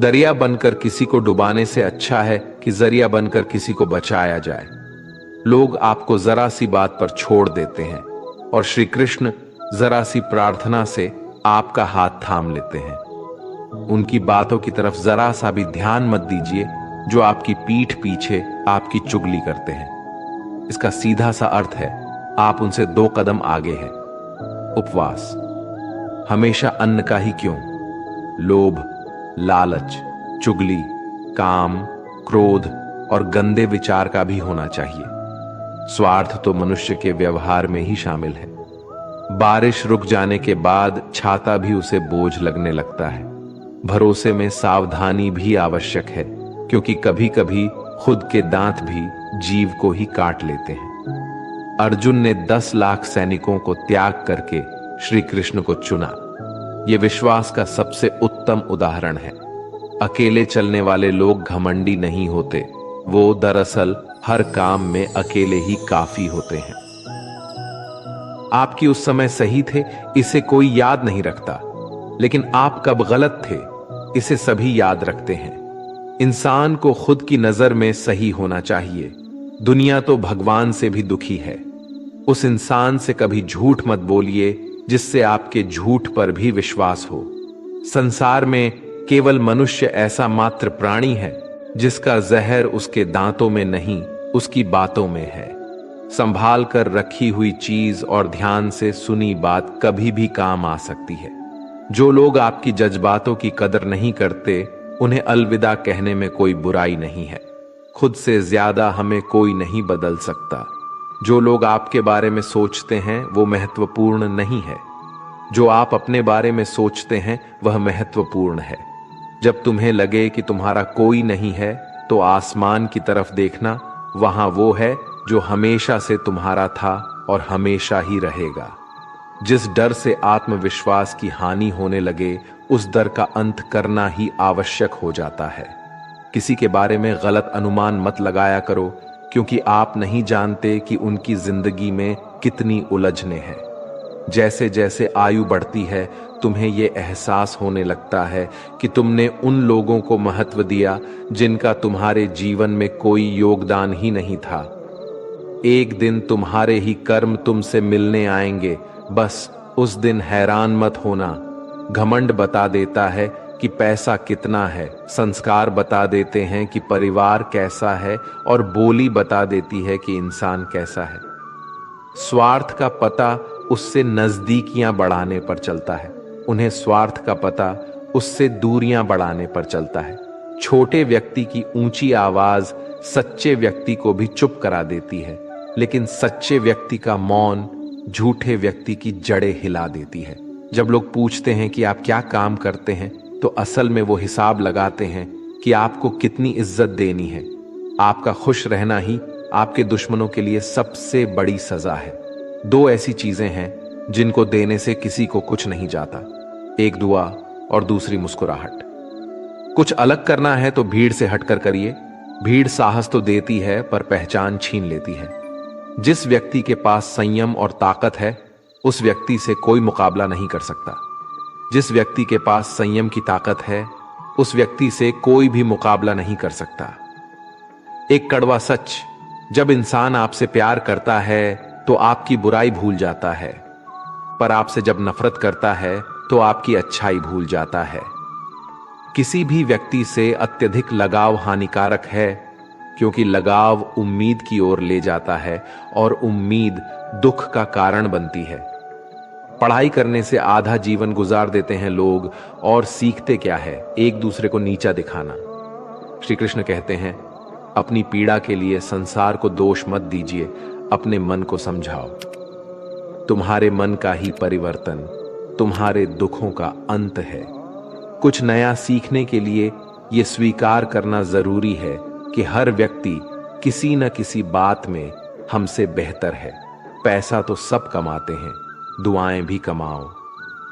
दरिया बनकर किसी को डुबाने से अच्छा है कि जरिया बनकर किसी को बचाया जाए। लोग आपको जरा सी बात पर छोड़ देते हैं और श्री कृष्ण जरा सी प्रार्थना से आपका हाथ थाम लेते हैं। उनकी बातों की तरफ जरा सा भी ध्यान मत दीजिए जो आपकी पीठ पीछे आपकी चुगली करते हैं। इसका सीधा सा अर्थ है, आप उनसे 2 कदम आगे हैं। उपवास। हमेशा अन्न का ही क्यों, लोभ, लालच, चुगली, काम, क्रोध और गंदे विचार का भी होना चाहिए। स्वार्थ तो मनुष्य के व्यवहार में ही शामिल है। बारिश रुक जाने के बाद छाता भी उसे बोझ लगने लगता है। भरोसे में सावधानी भी आवश्यक है, क्योंकि कभी कभी खुद के दांत भी जीव को ही काट लेते हैं। अर्जुन ने 10 लाख सैनिकों को त्याग करके श्री कृष्ण को चुना। यह विश्वास का सबसे उत्तम उदाहरण है। अकेले चलने वाले लोग घमंडी नहीं होते, वो दरअसल हर काम में अकेले ही काफी होते हैं। आपकी उस समय सही थे, इसे कोई याद नहीं रखता, लेकिन आप कब गलत थे, इसे सभी याद रखते हैं। इंसान को खुद की नजर में सही होना चाहिए। दुनिया तो भगवान से भी दुखी है। उस इंसान से कभी झूठ मत बोलिए जिससे आपके झूठ पर भी विश्वास हो। संसार में केवल मनुष्य ऐसा मात्र प्राणी है जिसका जहर उसके दांतों में नहीं, उसकी बातों में है। संभाल कर रखी हुई चीज और ध्यान से सुनी बात कभी भी काम आ सकती है। जो लोग आपकी जज्बातों की कदर नहीं करते, उन्हें अलविदा कहने में कोई बुराई नहीं है। खुद से ज्यादा हमें कोई नहीं बदल सकता। जो लोग आपके बारे में सोचते हैं वो महत्वपूर्ण नहीं है। जो आप अपने बारे में सोचते हैं वह महत्वपूर्ण है। जब तुम्हें लगे कि तुम्हारा कोई नहीं है तो आसमान की तरफ देखना, वहां वो है जो हमेशा से तुम्हारा था और हमेशा ही रहेगा। जिस डर से आत्मविश्वास की हानि होने लगे, उस डर का अंत करना ही आवश्यक हो जाता है। किसी के बारे में गलत अनुमान मत लगाया करो, क्योंकि आप नहीं जानते कि उनकी जिंदगी में कितनी उलझने हैं। जैसे जैसे आयु बढ़ती है, तुम्हें यह एहसास होने लगता है कि तुमने उन लोगों को महत्व दिया जिनका तुम्हारे जीवन में कोई योगदान ही नहीं था। एक दिन तुम्हारे ही कर्म तुमसे मिलने आएंगे, बस उस दिन हैरान मत होना। घमंड बता देता है कि पैसा कितना है, संस्कार बता देते हैं कि परिवार कैसा है, और बोली बता देती है कि इंसान कैसा है। स्वार्थ का पता उससे नजदीकियां बढ़ाने पर चलता है, उन्हें स्वार्थ का पता उससे दूरियां बढ़ाने पर चलता है। छोटे व्यक्ति की ऊंची आवाज सच्चे व्यक्ति को भी चुप करा देती है, लेकिन सच्चे व्यक्ति का मौन झूठे व्यक्ति की जड़ें हिला देती है। जब लोग पूछते हैं कि आप क्या काम करते हैं, तो असल में वो हिसाब लगाते हैं कि आपको कितनी इज्जत देनी है। आपका खुश रहना ही आपके दुश्मनों के लिए सबसे बड़ी सजा है। 2 ऐसी चीजें हैं जिनको देने से किसी को कुछ नहीं जाता, एक दुआ और दूसरी मुस्कुराहट। कुछ अलग करना है तो भीड़ से हटकर करिए। भीड़ साहस तो देती है पर पहचान छीन लेती है। जिस व्यक्ति के पास संयम और ताकत है, उस व्यक्ति से कोई मुकाबला नहीं कर सकता। जिस व्यक्ति के पास संयम की ताकत है, उस व्यक्ति से कोई भी मुकाबला नहीं कर सकता। एक कड़वा सच, जब इंसान आपसे प्यार करता है तो आपकी बुराई भूल जाता है, पर आपसे जब नफरत करता है तो आपकी अच्छाई भूल जाता है। किसी भी व्यक्ति से अत्यधिक लगाव हानिकारक है, क्योंकि लगाव उम्मीद की ओर ले जाता है और उम्मीद दुख का कारण बनती है। पढ़ाई करने से आधा जीवन गुजार देते हैं लोग, और सीखते क्या है? एक दूसरे को नीचा दिखाना। श्री कृष्ण कहते हैं, अपनी पीड़ा के लिए संसार को दोष मत दीजिए, अपने मन को समझाओ। तुम्हारे मन का ही परिवर्तन तुम्हारे दुखों का अंत है। कुछ नया सीखने के लिए यह स्वीकार करना जरूरी है कि हर व्यक्ति किसी न किसी बात में हमसे बेहतर है। पैसा तो सब कमाते हैं, दुआएं भी कमाओ।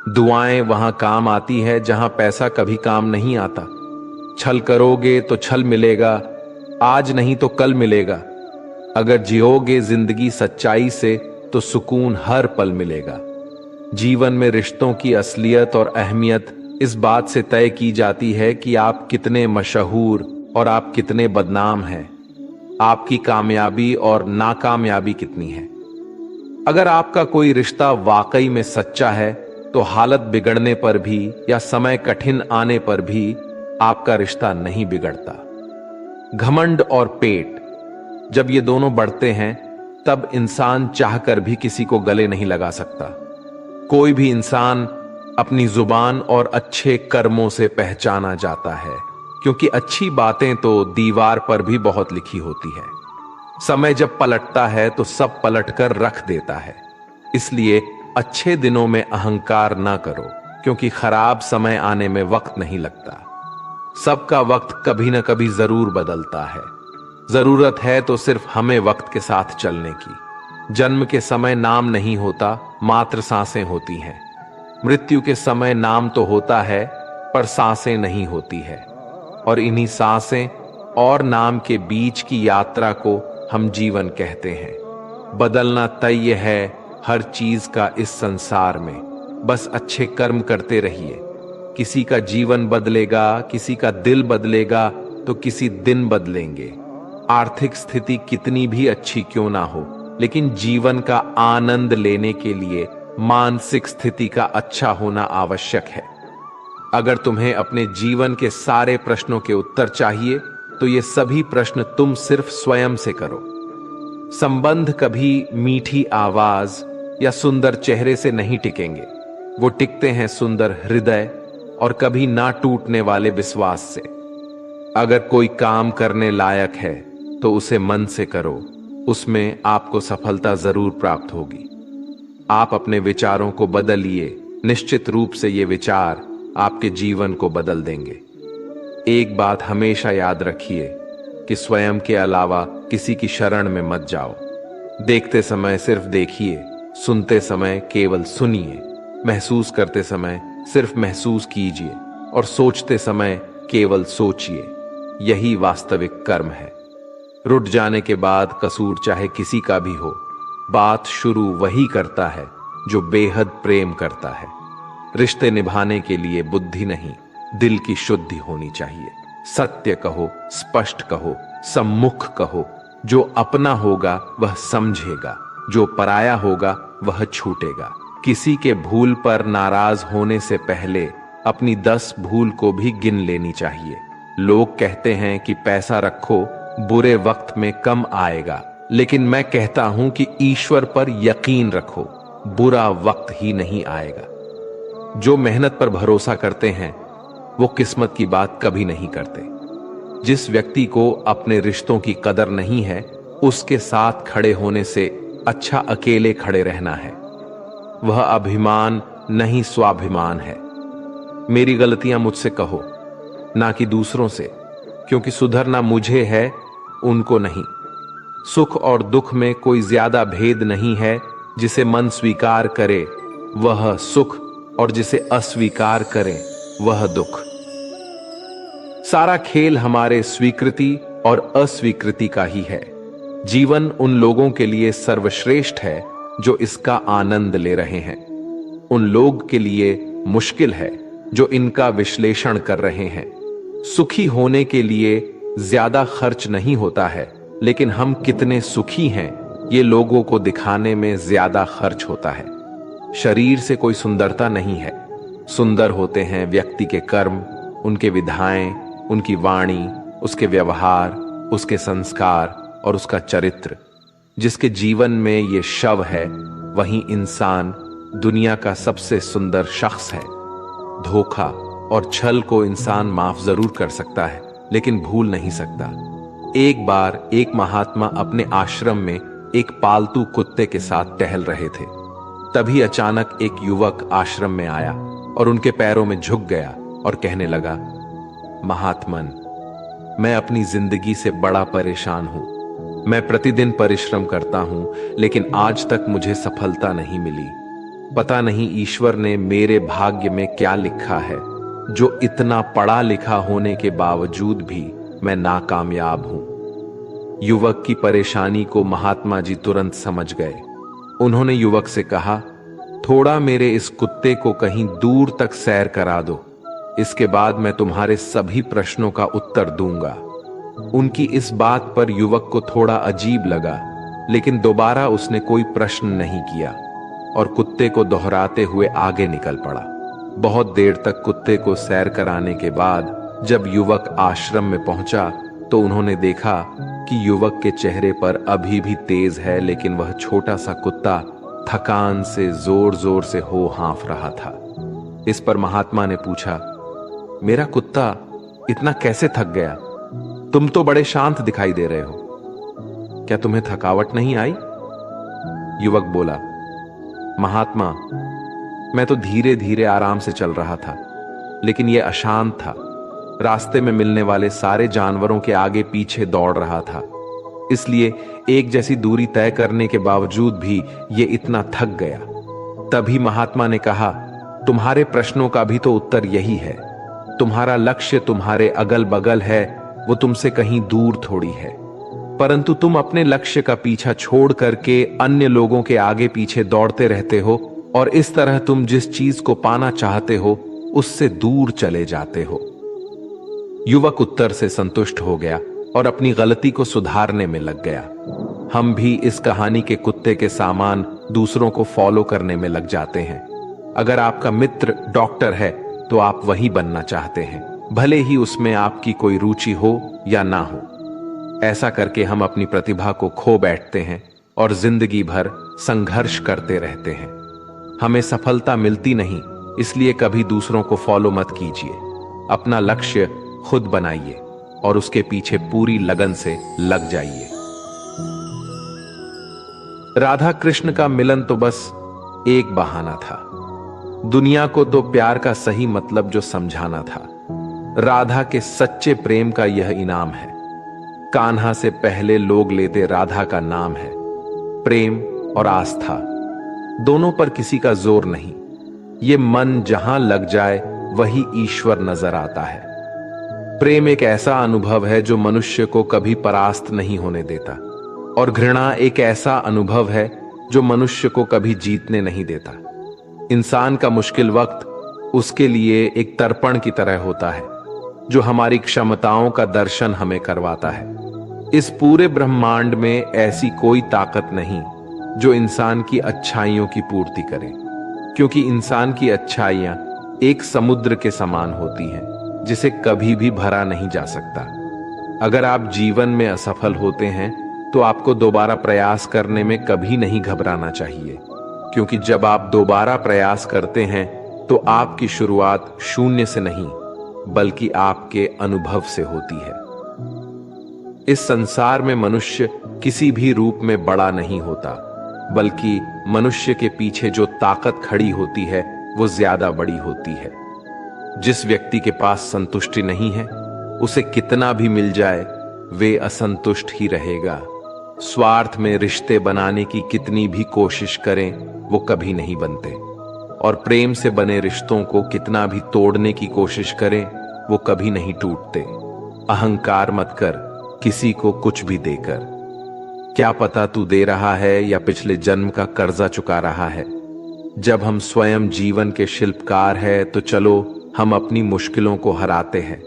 दुआएं वहां काम आती है जहां पैसा कभी काम नहीं आता। छल करोगे तो छल मिलेगा, आज नहीं तो कल मिलेगा। अगर जियोगे जिंदगी सच्चाई से तो सुकून हर पल मिलेगा। जीवन में रिश्तों की असलियत और अहमियत इस बात से तय की जाती है कि आप कितने मशहूर और आप कितने बदनाम हैं। आपकी कामयाबी और नाकामयाबी कितनी है। अगर आपका कोई रिश्ता वाकई में सच्चा है तो हालत बिगड़ने पर भी या समय कठिन आने पर भी आपका रिश्ता नहीं बिगड़ता। घमंड और पेट, जब ये दोनों बढ़ते हैं तब इंसान चाहकर भी किसी को गले नहीं लगा सकता। कोई भी इंसान अपनी जुबान और अच्छे कर्मों से पहचाना जाता है, क्योंकि अच्छी बातें तो दीवार पर भी बहुत लिखी होती है। समय जब पलटता है तो सब पलटकर रख देता है। इसलिए अच्छे दिनों में अहंकार ना करो, क्योंकि खराब समय आने में वक्त नहीं लगता। सबका वक्त कभी न कभी जरूर बदलता है। जरूरत है तो सिर्फ हमें वक्त के साथ चलने की। जन्म के समय नाम नहीं होता, मात्र सांसें होती हैं। मृत्यु के समय नाम तो होता है, पर सांसें नहीं होती है। और इन्हीं सांसें और नाम के बीच की यात्रा को हम जीवन कहते हैं। बदलना तय है हर चीज का इस संसार में, बस अच्छे कर्म करते रहिए। किसी का जीवन बदलेगा, किसी का दिल बदलेगा, तो किसी दिन बदलेंगे। आर्थिक स्थिति कितनी भी अच्छी क्यों ना हो, लेकिन जीवन का आनंद लेने के लिए मानसिक स्थिति का अच्छा होना आवश्यक है। अगर तुम्हें अपने जीवन के सारे प्रश्नों के उत्तर चाहिए तो ये सभी प्रश्न तुम सिर्फ स्वयं से करो। संबंध कभी मीठी आवाज या सुंदर चेहरे से नहीं टिकेंगे, वो टिकते हैं सुंदर हृदय और कभी ना टूटने वाले विश्वास से। अगर कोई काम करने लायक है तो उसे मन से करो, उसमें आपको सफलता जरूर प्राप्त होगी। आप अपने विचारों को बदलिए, निश्चित रूप से ये विचार आपके जीवन को बदल देंगे। एक बात हमेशा याद रखिए कि स्वयं के अलावा किसी की शरण में मत जाओ। देखते समय सिर्फ देखिए, सुनते समय केवल सुनिए, महसूस करते समय सिर्फ महसूस कीजिए और सोचते समय केवल सोचिए। यही वास्तविक कर्म है। रुठ जाने के बाद कसूर चाहे किसी का भी हो, बात शुरू वही करता है जो बेहद प्रेम करता है। रिश्ते निभाने के लिए बुद्धि नहीं, दिल की शुद्धि होनी चाहिए। सत्य कहो, स्पष्ट कहो, सम्मुख कहो। जो अपना होगा वह समझेगा, जो पराया होगा वह छूटेगा। किसी के भूल पर नाराज होने से पहले अपनी 10 भूल को भी गिन लेनी चाहिए। लोग कहते हैं कि पैसा रखो, बुरे वक्त में कम आएगा, लेकिन मैं कहता हूं कि ईश्वर पर यकीन रखो, बुरा वक्त ही नहीं आएगा। जो मेहनत पर भरोसा करते हैं वो किस्मत की बात कभी नहीं करते। जिस व्यक्ति को अपने रिश्तों की कदर नहीं है, उसके साथ खड़े होने से अच्छा अकेले खड़े रहना है। वह अभिमान नहीं स्वाभिमान है। मेरी गलतियां मुझसे कहो, ना कि दूसरों से, क्योंकि सुधरना मुझे है, उनको नहीं। सुख और दुख में कोई ज्यादा भेद नहीं है। जिसे मन स्वीकार करे वह सुख, और जिसे अस्वीकार करे वह दुख। सारा खेल हमारे स्वीकृति और अस्वीकृति का ही है। जीवन उन लोगों के लिए सर्वश्रेष्ठ है जो इसका आनंद ले रहे हैं। उन लोग के लिए मुश्किल है जो इनका विश्लेषण कर रहे हैं। सुखी होने के लिए ज्यादा खर्च नहीं होता है, लेकिन हम कितने सुखी हैं ये लोगों को दिखाने में ज्यादा खर्च होता है। शरीर से कोई सुंदरता नहीं है, सुंदर होते हैं व्यक्ति के कर्म, उनके विधाएं, उनकी वाणी, उसके व्यवहार, उसके संस्कार और उसका चरित्र। जिसके जीवन में ये शव है वही इंसान दुनिया का सबसे सुंदर शख्स है। धोखा और छल को इंसान माफ जरूर कर सकता है, लेकिन भूल नहीं सकता। एक बार एक महात्मा अपने आश्रम में एक पालतू कुत्ते के साथ टहल रहे थे। तभी अचानक एक युवक आश्रम में आया और उनके पैरों में झुक गया और कहने लगा, महात्मन, मैं अपनी जिंदगी से बड़ा परेशान हूं। मैं प्रतिदिन परिश्रम करता हूं, लेकिन आज तक मुझे सफलता नहीं मिली। पता नहीं ईश्वर ने मेरे भाग्य में क्या लिखा है, जो इतना पढ़ा लिखा होने के बावजूद भी मैं नाकामयाब हूं। युवक की परेशानी को महात्मा जी तुरंत समझ गए। उन्होंने युवक से कहा, थोड़ा मेरे इस कुत्ते को कहीं दूर तक सैर करा दो, इसके बाद मैं तुम्हारे सभी प्रश्नों का उत्तर दूंगा। उनकी इस बात पर युवक को थोड़ा अजीब लगा, लेकिन दोबारा उसने कोई प्रश्न नहीं किया और कुत्ते को दोहराते हुए आगे निकल पड़ा। बहुत देर तक कुत्ते को सैर कराने के बाद जब युवक आश्रम में पहुंचा तो उन्होंने देखा कि युवक के चेहरे पर अभी भी तेज है, लेकिन वह छोटा सा कुत्ता थकान से जोर जोर से हो हाँफ रहा था। इस पर महात्मा ने पूछा, मेरा कुत्ता इतना कैसे थक गया? तुम तो बड़े शांत दिखाई दे रहे हो, क्या तुम्हें थकावट नहीं आई? युवक बोला, महात्मा, मैं तो धीरे धीरे आराम से चल रहा था, लेकिन यह अशांत था। रास्ते में मिलने वाले सारे जानवरों के आगे पीछे दौड़ रहा था, इसलिए एक जैसी दूरी तय करने के बावजूद भी ये इतना थक गया। तभी महात्मा ने कहा, तुम्हारे प्रश्नों का भी तो उत्तर यही है। तुम्हारा लक्ष्य तुम्हारे अगल बगल है, वो तुमसे कहीं दूर थोड़ी है, परंतु तुम अपने लक्ष्य का पीछा छोड़ करके अन्य लोगों के आगे पीछे दौड़ते रहते हो और इस तरह तुम जिस चीज को पाना चाहते हो उससे दूर चले जाते हो। युवक उत्तर से संतुष्ट हो गया और अपनी गलती को सुधारने में लग गया। हम भी इस कहानी के कुत्ते के सामान दूसरों को फॉलो करने में लग जाते हैं। अगर आपका मित्र डॉक्टर है तो आप वही बनना चाहते हैं, भले ही उसमें आपकी कोई रुचि हो या ना हो। ऐसा करके हम अपनी प्रतिभा को खो बैठते हैं और जिंदगी भर संघर्ष करते रहते हैं। हमें सफलता मिलती नहीं, इसलिए कभी दूसरों को फॉलो मत कीजिए। अपना लक्ष्य खुद बनाइए और उसके पीछे पूरी लगन से लग जाइए। राधा कृष्ण का मिलन तो बस एक बहाना था। दुनिया को तो प्यार का सही मतलब जो समझाना था। राधा के सच्चे प्रेम का यह इनाम है। कान्हा से पहले लोग लेते राधा का नाम है। प्रेम और आस्था दोनों पर किसी का जोर नहीं। ये मन जहां लग जाए वही ईश्वर नजर आता है। प्रेम एक ऐसा अनुभव है जो मनुष्य को कभी परास्त नहीं होने देता, और घृणा एक ऐसा अनुभव है जो मनुष्य को कभी जीतने नहीं देता। इंसान का मुश्किल वक्त उसके लिए एक दर्पण की तरह होता है जो हमारी क्षमताओं का दर्शन हमें करवाता है। इस पूरे ब्रह्मांड में ऐसी कोई ताकत नहीं जो इंसान की अच्छाइयों की पूर्ति करे, क्योंकि इंसान की अच्छाइयां एक समुद्र के समान होती हैं जिसे कभी भी भरा नहीं जा सकता। अगर आप जीवन में असफल होते हैं तो आपको दोबारा प्रयास करने में कभी नहीं घबराना चाहिए, क्योंकि जब आप दोबारा प्रयास करते हैं तो आपकी शुरुआत शून्य से नहीं बल्कि आपके अनुभव से होती है। इस संसार में मनुष्य किसी भी रूप में बड़ा नहीं होता, बल्कि मनुष्य के पीछे जो ताकत खड़ी होती है वो ज्यादा बड़ी होती है। जिस व्यक्ति के पास संतुष्टि नहीं है उसे कितना भी मिल जाए वे असंतुष्ट ही रहेगा। स्वार्थ में रिश्ते बनाने की कितनी भी कोशिश करें वो कभी नहीं बनते, और प्रेम से बने रिश्तों को कितना भी तोड़ने की कोशिश करें वो कभी नहीं टूटते। अहंकार मत कर किसी को कुछ भी देकर। क्या पता तू दे रहा है या पिछले जन्म का कर्जा चुका रहा है। जब हम स्वयं जीवन के शिल्पकार हैं तो चलो हम अपनी मुश्किलों को हराते हैं,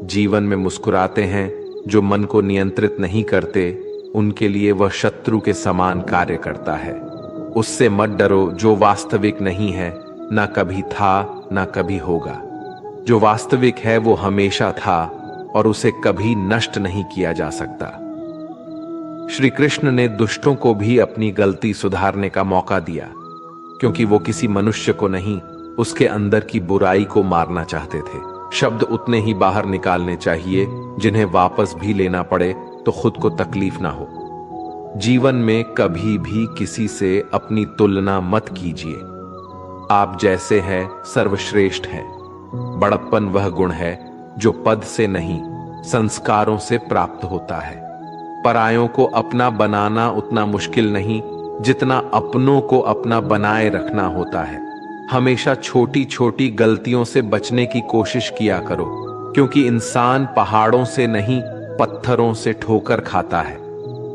जीवन में मुस्कुराते हैं। जो मन को नियंत्रित नहीं करते उनके लिए वह शत्रु के समान कार्य करता है। उससे मत डरो जो वास्तविक नहीं है, ना कभी था ना कभी होगा। जो वास्तविक है वो हमेशा था और उसे कभी नष्ट नहीं किया जा सकता। श्री कृष्ण ने दुष्टों को भी अपनी गलती सुधारने का मौका दिया, क्योंकि वो किसी मनुष्य को नहीं, उसके अंदर की बुराई को मारना चाहते थे। शब्द उतने ही बाहर निकालने चाहिए जिन्हें वापस भी लेना पड़े तो खुद को तकलीफ ना हो। जीवन में कभी भी किसी से अपनी तुलना मत कीजिए। आप जैसे हैं सर्वश्रेष्ठ हैं। बड़प्पन वह गुण है जो पद से नहीं, संस्कारों से प्राप्त होता है। परायों को अपना बनाना उतना मुश्किल नहीं जितना अपनों को अपना बनाए रखना होता है। हमेशा छोटी छोटी गलतियों से बचने की कोशिश किया करो, क्योंकि इंसान पहाड़ों से नहीं पत्थरों से ठोकर खाता है।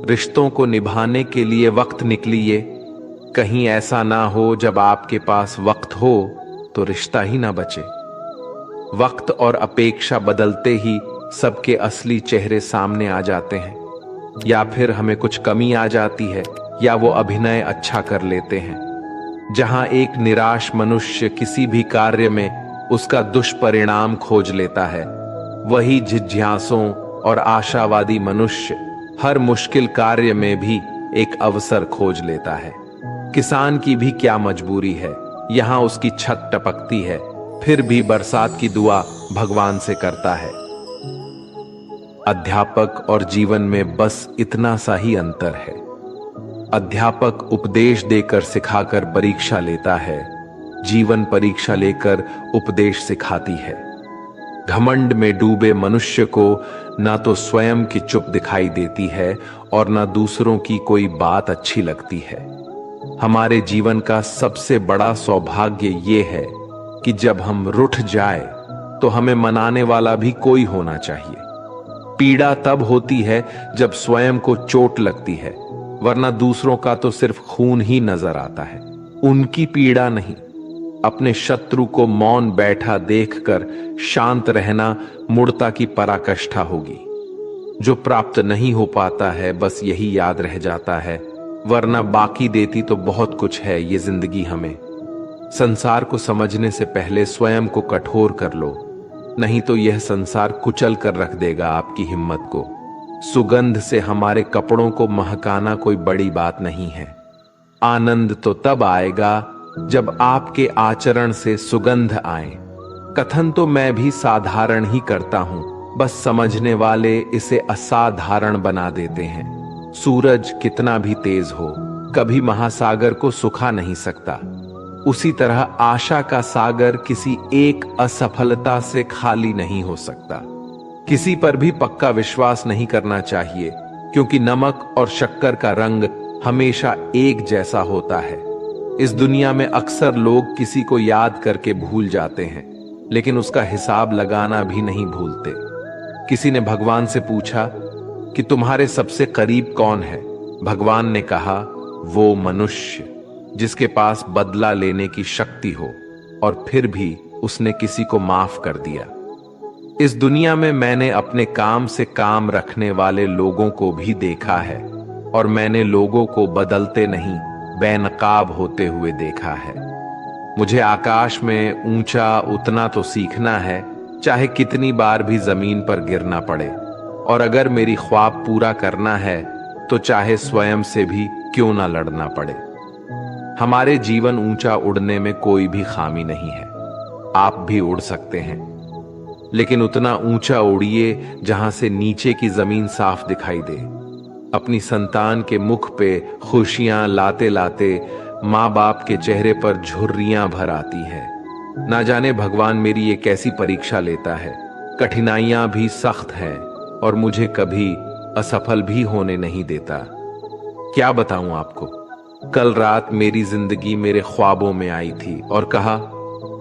रिश्तों को निभाने के लिए वक्त निकालिए। कहीं ऐसा ना हो जब आपके पास वक्त हो तो रिश्ता ही ना बचे। वक्त और अपेक्षा बदलते ही सबके असली चेहरे सामने आ जाते हैं। या फिर हमें कुछ कमी आ जाती है या वो अभिनय अच्छा कर लेते हैं। जहां एक निराश मनुष्य किसी भी कार्य में उसका दुष्परिणाम खोज लेता है, वही जिज्ञासुओं और आशावादी मनुष्य हर मुश्किल कार्य में भी एक अवसर खोज लेता है। किसान की भी क्या मजबूरी है, यहां उसकी छत टपकती है फिर भी बरसात की दुआ भगवान से करता है। अध्यापक और जीवन में बस इतना सा ही अंतर है। अध्यापक उपदेश देकर सिखाकर परीक्षा लेता है, जीवन परीक्षा लेकर उपदेश सिखाती है। घमंड में डूबे मनुष्य को ना तो स्वयं की चुप दिखाई देती है और ना दूसरों की कोई बात अच्छी लगती है। हमारे जीवन का सबसे बड़ा सौभाग्य ये है कि जब हम रूठ जाए तो हमें मनाने वाला भी कोई होना चाहिए। पीड़ा तब होती है जब स्वयं को चोट लगती है, वरना दूसरों का तो सिर्फ खून ही नजर आता है, उनकी पीड़ा नहीं। अपने शत्रु को मौन बैठा देखकर शांत रहना मूढ़ता की पराकाष्ठा होगी। जो प्राप्त नहीं हो पाता है बस यही याद रह जाता है, वरना बाकी देती तो बहुत कुछ है ये जिंदगी हमें। संसार को समझने से पहले स्वयं को कठोर कर लो, नहीं तो यह संसार कुचल कर रख देगा आपकी हिम्मत को। सुगंध से हमारे कपड़ों को महकाना कोई बड़ी बात नहीं है। आनंद तो तब आएगा जब आपके आचरण से सुगंध आए। कथन तो मैं भी साधारण ही करता हूं, बस समझने वाले इसे असाधारण बना देते हैं। सूरज कितना भी तेज हो कभी महासागर को सुखा नहीं सकता। उसी तरह आशा का सागर किसी एक असफलता से खाली नहीं हो सकता। किसी पर भी पक्का विश्वास नहीं करना चाहिए, क्योंकि नमक और शक्कर का रंग हमेशा एक जैसा होता है। इस दुनिया में अक्सर लोग किसी को याद करके भूल जाते हैं, लेकिन उसका हिसाब लगाना भी नहीं भूलते। किसी ने भगवान से पूछा कि तुम्हारे सबसे करीब कौन है? भगवान ने कहा, वो मनुष्य जिसके पास बदला लेने की शक्ति हो और फिर भी उसने किसी को माफ कर दिया। इस दुनिया में मैंने अपने काम से काम रखने वाले लोगों को भी देखा है और मैंने लोगों को बदलते नहीं बेनकाब होते हुए देखा है। मुझे आकाश में ऊंचा उतना तो सीखना है, चाहे कितनी बार भी जमीन पर गिरना पड़े। और अगर मेरी ख्वाब पूरा करना है तो चाहे स्वयं से भी क्यों ना लड़ना पड़े। हमारे जीवन ऊंचा उड़ने में कोई भी खामी नहीं है। आप भी उड़ सकते हैं, लेकिन उतना ऊंचा उड़िए जहां से नीचे की जमीन साफ दिखाई दे। अपनी संतान के मुख पे खुशियां लाते लाते माँ बाप के चेहरे पर झुर्रियां भर आती है। ना जाने भगवान मेरी ये कैसी परीक्षा लेता है। कठिनाइयां भी सख्त हैं और मुझे कभी असफल भी होने नहीं देता। क्या बताऊं आपको, कल रात मेरी जिंदगी मेरे ख्वाबों में आई थी और कहा,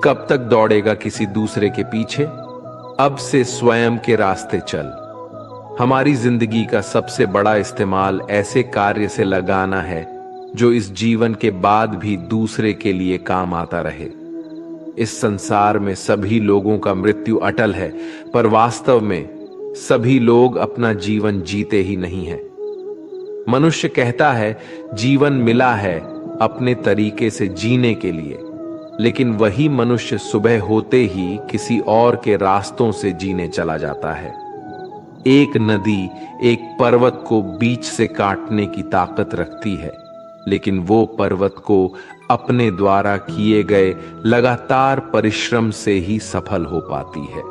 कब तक दौड़ेगा किसी दूसरे के पीछे, अब से स्वयं के रास्ते चल। हमारी जिंदगी का सबसे बड़ा इस्तेमाल ऐसे कार्य से लगाना है जो इस जीवन के बाद भी दूसरे के लिए काम आता रहे। इस संसार में सभी लोगों का मृत्यु अटल है, पर वास्तव में सभी लोग अपना जीवन जीते ही नहीं हैं। मनुष्य कहता है जीवन मिला है अपने तरीके से जीने के लिए, लेकिन वही मनुष्य सुबह होते ही किसी और के रास्तों से जीने चला जाता है। एक नदी एक पर्वत को बीच से काटने की ताकत रखती है, लेकिन वो पर्वत को अपने द्वारा किए गए लगातार परिश्रम से ही सफल हो पाती है।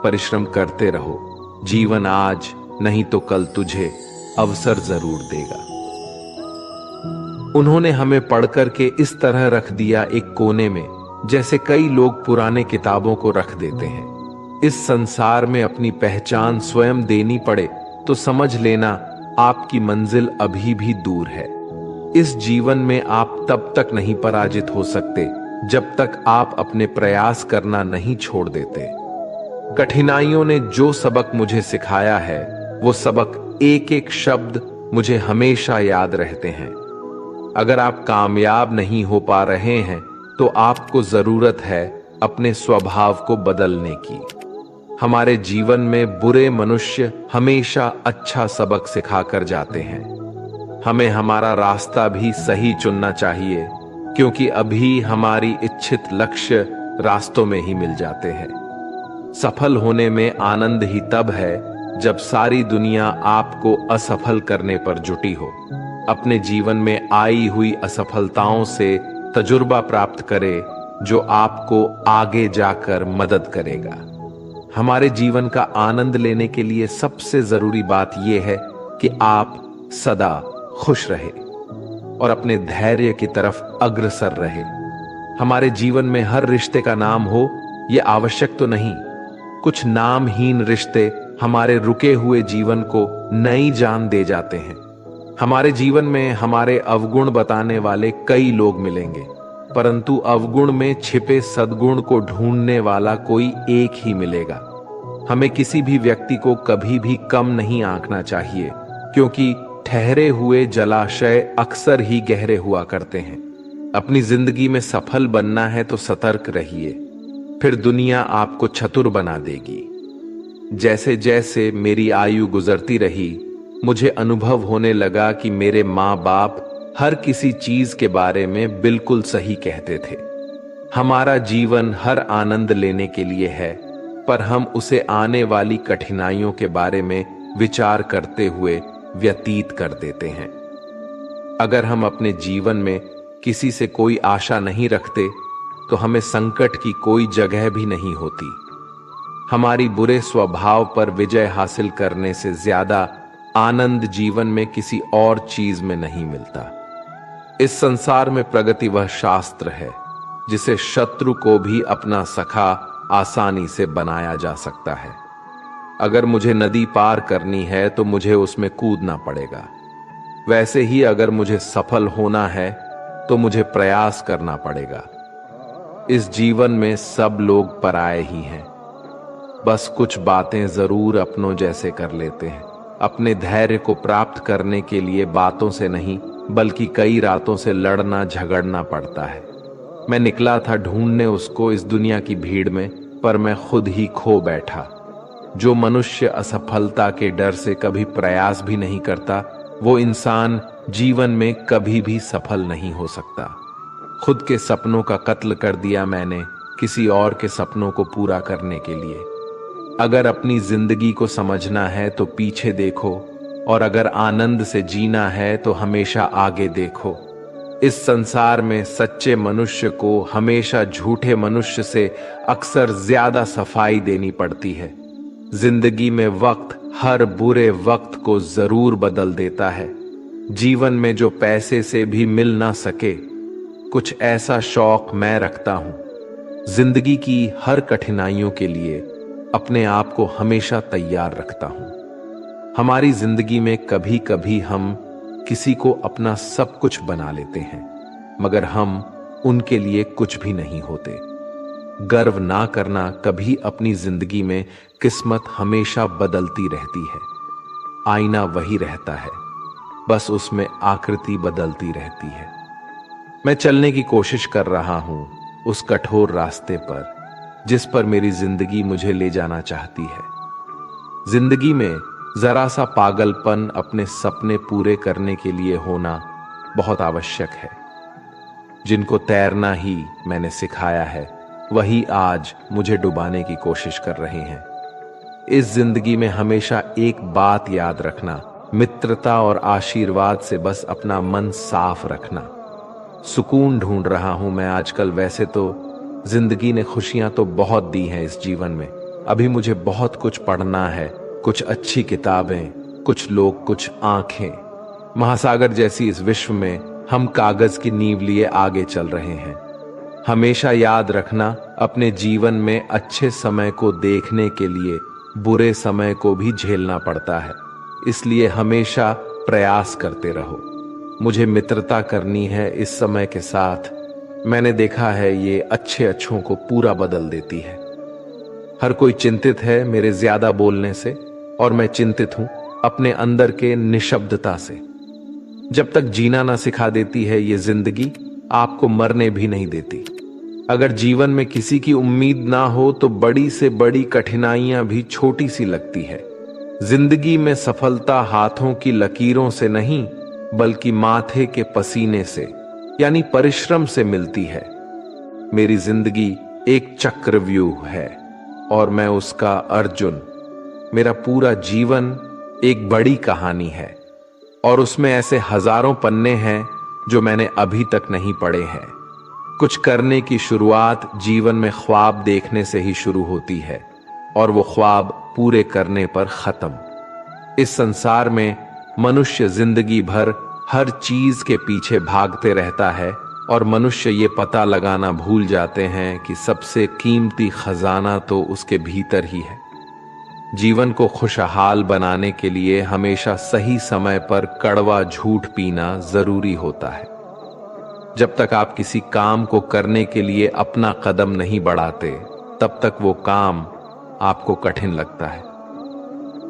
परिश्रम करते रहो, जीवन आज नहीं तो कल तुझे अवसर जरूर देगा। उन्होंने हमें पढ़कर के इस तरह रख दिया एक कोने में, जैसे कई लोग पुराने किताबों को रख देते हैं। इस संसार में अपनी पहचान स्वयं देनी पड़े तो समझ लेना आपकी मंजिल अभी भी दूर है। इस जीवन में आप तब तक नहीं पराजित हो सकते जब तक आप अपने प्रयास करना नहीं छोड़ देते। कठिनाइयों ने जो सबक मुझे सिखाया है, वो सबक एक एक शब्द मुझे हमेशा याद रहते हैं। अगर आप कामयाब नहीं हो पा रहे हैं तो आपको जरूरत है अपने स्वभाव को बदलने की। हमारे जीवन में बुरे मनुष्य हमेशा अच्छा सबक सिखाकर जाते हैं। हमें हमारा रास्ता भी सही चुनना चाहिए, क्योंकि अभी हमारी इच्छित लक्ष्य रास्तों में ही मिल जाते हैं। सफल होने में आनंद ही तब है जब सारी दुनिया आपको असफल करने पर जुटी हो। अपने जीवन में आई हुई असफलताओं से तजुर्बा प्राप्त करे जो आपको आगे जाकर मदद करेगा। हमारे जीवन का आनंद लेने के लिए सबसे जरूरी बात यह है कि आप सदा खुश रहे और अपने धैर्य की तरफ अग्रसर रहे। हमारे जीवन में हर रिश्ते का नाम हो यह आवश्यक तो नहीं। कुछ नामहीन रिश्ते हमारे रुके हुए जीवन को नई जान दे जाते हैं। हमारे जीवन में हमारे अवगुण बताने वाले कई लोग मिलेंगे, परंतु अवगुण में छिपे सद्गुण को ढूंढने वाला कोई एक ही मिलेगा। हमें किसी भी व्यक्ति को कभी भी कम नहीं आंकना चाहिए, क्योंकि ठहरे हुए जलाशय अक्सर ही गहरे हुआ करते हैं। अपनी जिंदगी में सफल बनना है तो सतर्क रहिए, फिर दुनिया आपको चतुर बना देगी। जैसे जैसे मेरी आयु गुजरती रही, मुझे अनुभव होने लगा कि मेरे माँ बाप हर किसी चीज के बारे में बिल्कुल सही कहते थे। हमारा जीवन हर आनंद लेने के लिए है, पर हम उसे आने वाली कठिनाइयों के बारे में विचार करते हुए व्यतीत कर देते हैं। अगर हम अपने जीवन में किसी से कोई आशा नहीं रखते तो हमें संकट की कोई जगह भी नहीं होती। हमारी बुरे स्वभाव पर विजय हासिल करने से ज्यादा आनंद जीवन में किसी और चीज में नहीं मिलता। इस संसार में प्रगति वह शास्त्र है जिसे शत्रु को भी अपना सखा आसानी से बनाया जा सकता है। अगर मुझे नदी पार करनी है तो मुझे उसमें कूदना पड़ेगा। वैसे ही अगर मुझे सफल होना है तो मुझे प्रयास करना पड़ेगा। इस जीवन में सब लोग पराये ही हैं, बस कुछ बातें जरूर अपनों जैसे कर लेते हैं। अपने धैर्य को प्राप्त करने के लिए बातों से नहीं बल्कि कई रातों से लड़ना झगड़ना पड़ता है। मैं निकला था ढूंढने उसको इस दुनिया की भीड़ में, पर मैं खुद ही खो बैठा। जो मनुष्य असफलता के डर से कभी प्रयास भी नहीं करता, वो इंसान जीवन में कभी भी सफल नहीं हो सकता। खुद के सपनों का कत्ल कर दिया मैंने किसी और के सपनों को पूरा करने के लिए। अगर अपनी जिंदगी को समझना है तो पीछे देखो, और अगर आनंद से जीना है तो हमेशा आगे देखो। इस संसार में सच्चे मनुष्य को हमेशा झूठे मनुष्य से अक्सर ज्यादा सफाई देनी पड़ती है। जिंदगी में वक्त हर बुरे वक्त को जरूर बदल देता है। जीवन में जो पैसे से भी मिल ना सके, कुछ ऐसा शौक मैं रखता हूं। जिंदगी की हर कठिनाइयों के लिए अपने आप को हमेशा तैयार रखता हूं। हमारी जिंदगी में कभी कभी हम किसी को अपना सब कुछ बना लेते हैं, मगर हम उनके लिए कुछ भी नहीं होते। गर्व ना करना, कभी अपनी जिंदगी में किस्मत हमेशा बदलती रहती है। आईना वही रहता है, बस उसमें आकृति बदलती रहती है। मैं चलने की कोशिश कर रहा हूं उस कठोर रास्ते पर जिस पर मेरी जिंदगी मुझे ले जाना चाहती है। जिंदगी में जरा सा पागलपन अपने सपने पूरे करने के लिए होना बहुत आवश्यक है। जिनको तैरना ही मैंने सिखाया है वही आज मुझे डुबाने की कोशिश कर रहे हैं। इस जिंदगी में हमेशा एक बात याद रखना, मित्रता और आशीर्वाद से बस अपना मन साफ रखना। सुकून ढूंढ रहा हूं मैं आजकल। वैसे तो जिंदगी ने खुशियां तो बहुत दी हैं इस जीवन में, अभी मुझे बहुत कुछ पढ़ना है, कुछ अच्छी किताबें, कुछ लोग, कुछ आंखें। महासागर जैसी इस विश्व में हम कागज की नींव लिए आगे चल रहे हैं। हमेशा याद रखना, अपने जीवन में अच्छे समय को देखने के लिए बुरे समय को भी झेलना पड़ता है, इसलिए हमेशा प्रयास करते रहो। मुझे मित्रता करनी है इस समय के साथ। मैंने देखा है ये अच्छों को पूरा बदल देती है। हर कोई चिंतित है मेरे ज्यादा बोलने से और मैं चिंतित हूं अपने अंदर के निशब्दता से। जब तक जीना ना सिखा देती है ये जिंदगी, आपको मरने भी नहीं देती। अगर जीवन में किसी की उम्मीद ना हो तो बड़ी से बड़ी कठिनाइयां भी छोटी सी लगती है। जिंदगी में सफलता हाथों की लकीरों से नहीं बल्कि माथे के पसीने से यानी परिश्रम से मिलती है। मेरी जिंदगी एक चक्रव्यूह है और मैं उसका अर्जुन। मेरा पूरा जीवन एक बड़ी कहानी है और उसमें ऐसे हजारों पन्ने हैं जो मैंने अभी तक नहीं पढ़े हैं। कुछ करने की शुरुआत जीवन में ख्वाब देखने से ही शुरू होती है और वो ख्वाब पूरे करने पर खत्म। इस संसार में मनुष्य जिंदगी भर हर चीज के पीछे भागते रहता है और मनुष्य ये पता लगाना भूल जाते हैं कि सबसे कीमती खजाना तो उसके भीतर ही है। जीवन को खुशहाल बनाने के लिए हमेशा सही समय पर कड़वा झूठ पीना जरूरी होता है। जब तक आप किसी काम को करने के लिए अपना कदम नहीं बढ़ाते तब तक वो काम आपको कठिन लगता है।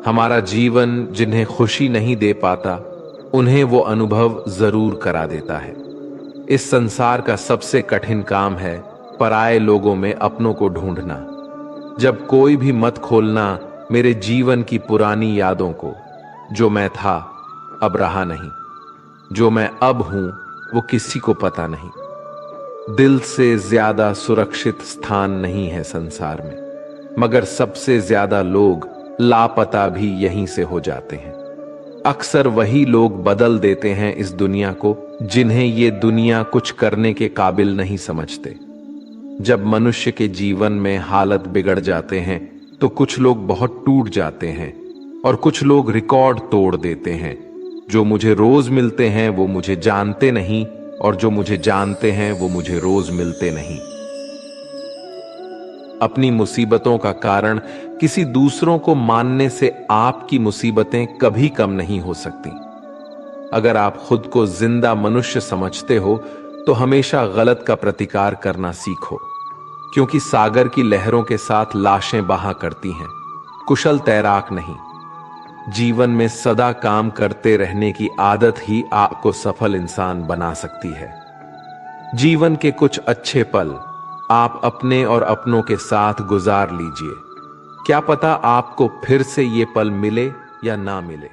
हमारा जीवन जिन्हें खुशी नहीं दे पाता उन्हें वो अनुभव जरूर करा देता है। इस संसार का सबसे कठिन काम है पराये लोगों में अपनों को ढूंढना। जब कोई भी मत खोलना मेरे जीवन की पुरानी यादों को। जो मैं था अब रहा नहीं, जो मैं अब हूं वो किसी को पता नहीं। दिल से ज्यादा सुरक्षित स्थान नहीं है संसार में, मगर सबसे ज्यादा लोग लापता भी यहीं से हो जाते हैं। अक्सर वही लोग बदल देते हैं इस दुनिया को जिन्हें ये दुनिया कुछ करने के काबिल नहीं समझते। जब मनुष्य के जीवन में हालत बिगड़ जाते हैं तो कुछ लोग बहुत टूट जाते हैं और कुछ लोग रिकॉर्ड तोड़ देते हैं। जो मुझे रोज मिलते हैं वो मुझे जानते नहीं और जो मुझे जानते हैं वो मुझे रोज मिलते नहीं। अपनी मुसीबतों का कारण किसी दूसरों को मानने से आपकी मुसीबतें कभी कम नहीं हो सकती। अगर आप खुद को जिंदा मनुष्य समझते हो तो हमेशा गलत का प्रतिकार करना सीखो, क्योंकि सागर की लहरों के साथ लाशें बहा करती हैं, कुशल तैराक नहीं। जीवन में सदा काम करते रहने की आदत ही आपको सफल इंसान बना सकती है। जीवन के कुछ अच्छे पल आप अपने और अपनों के साथ गुजार लीजिए। क्या पता आपको फिर से ये पल मिले या ना मिले।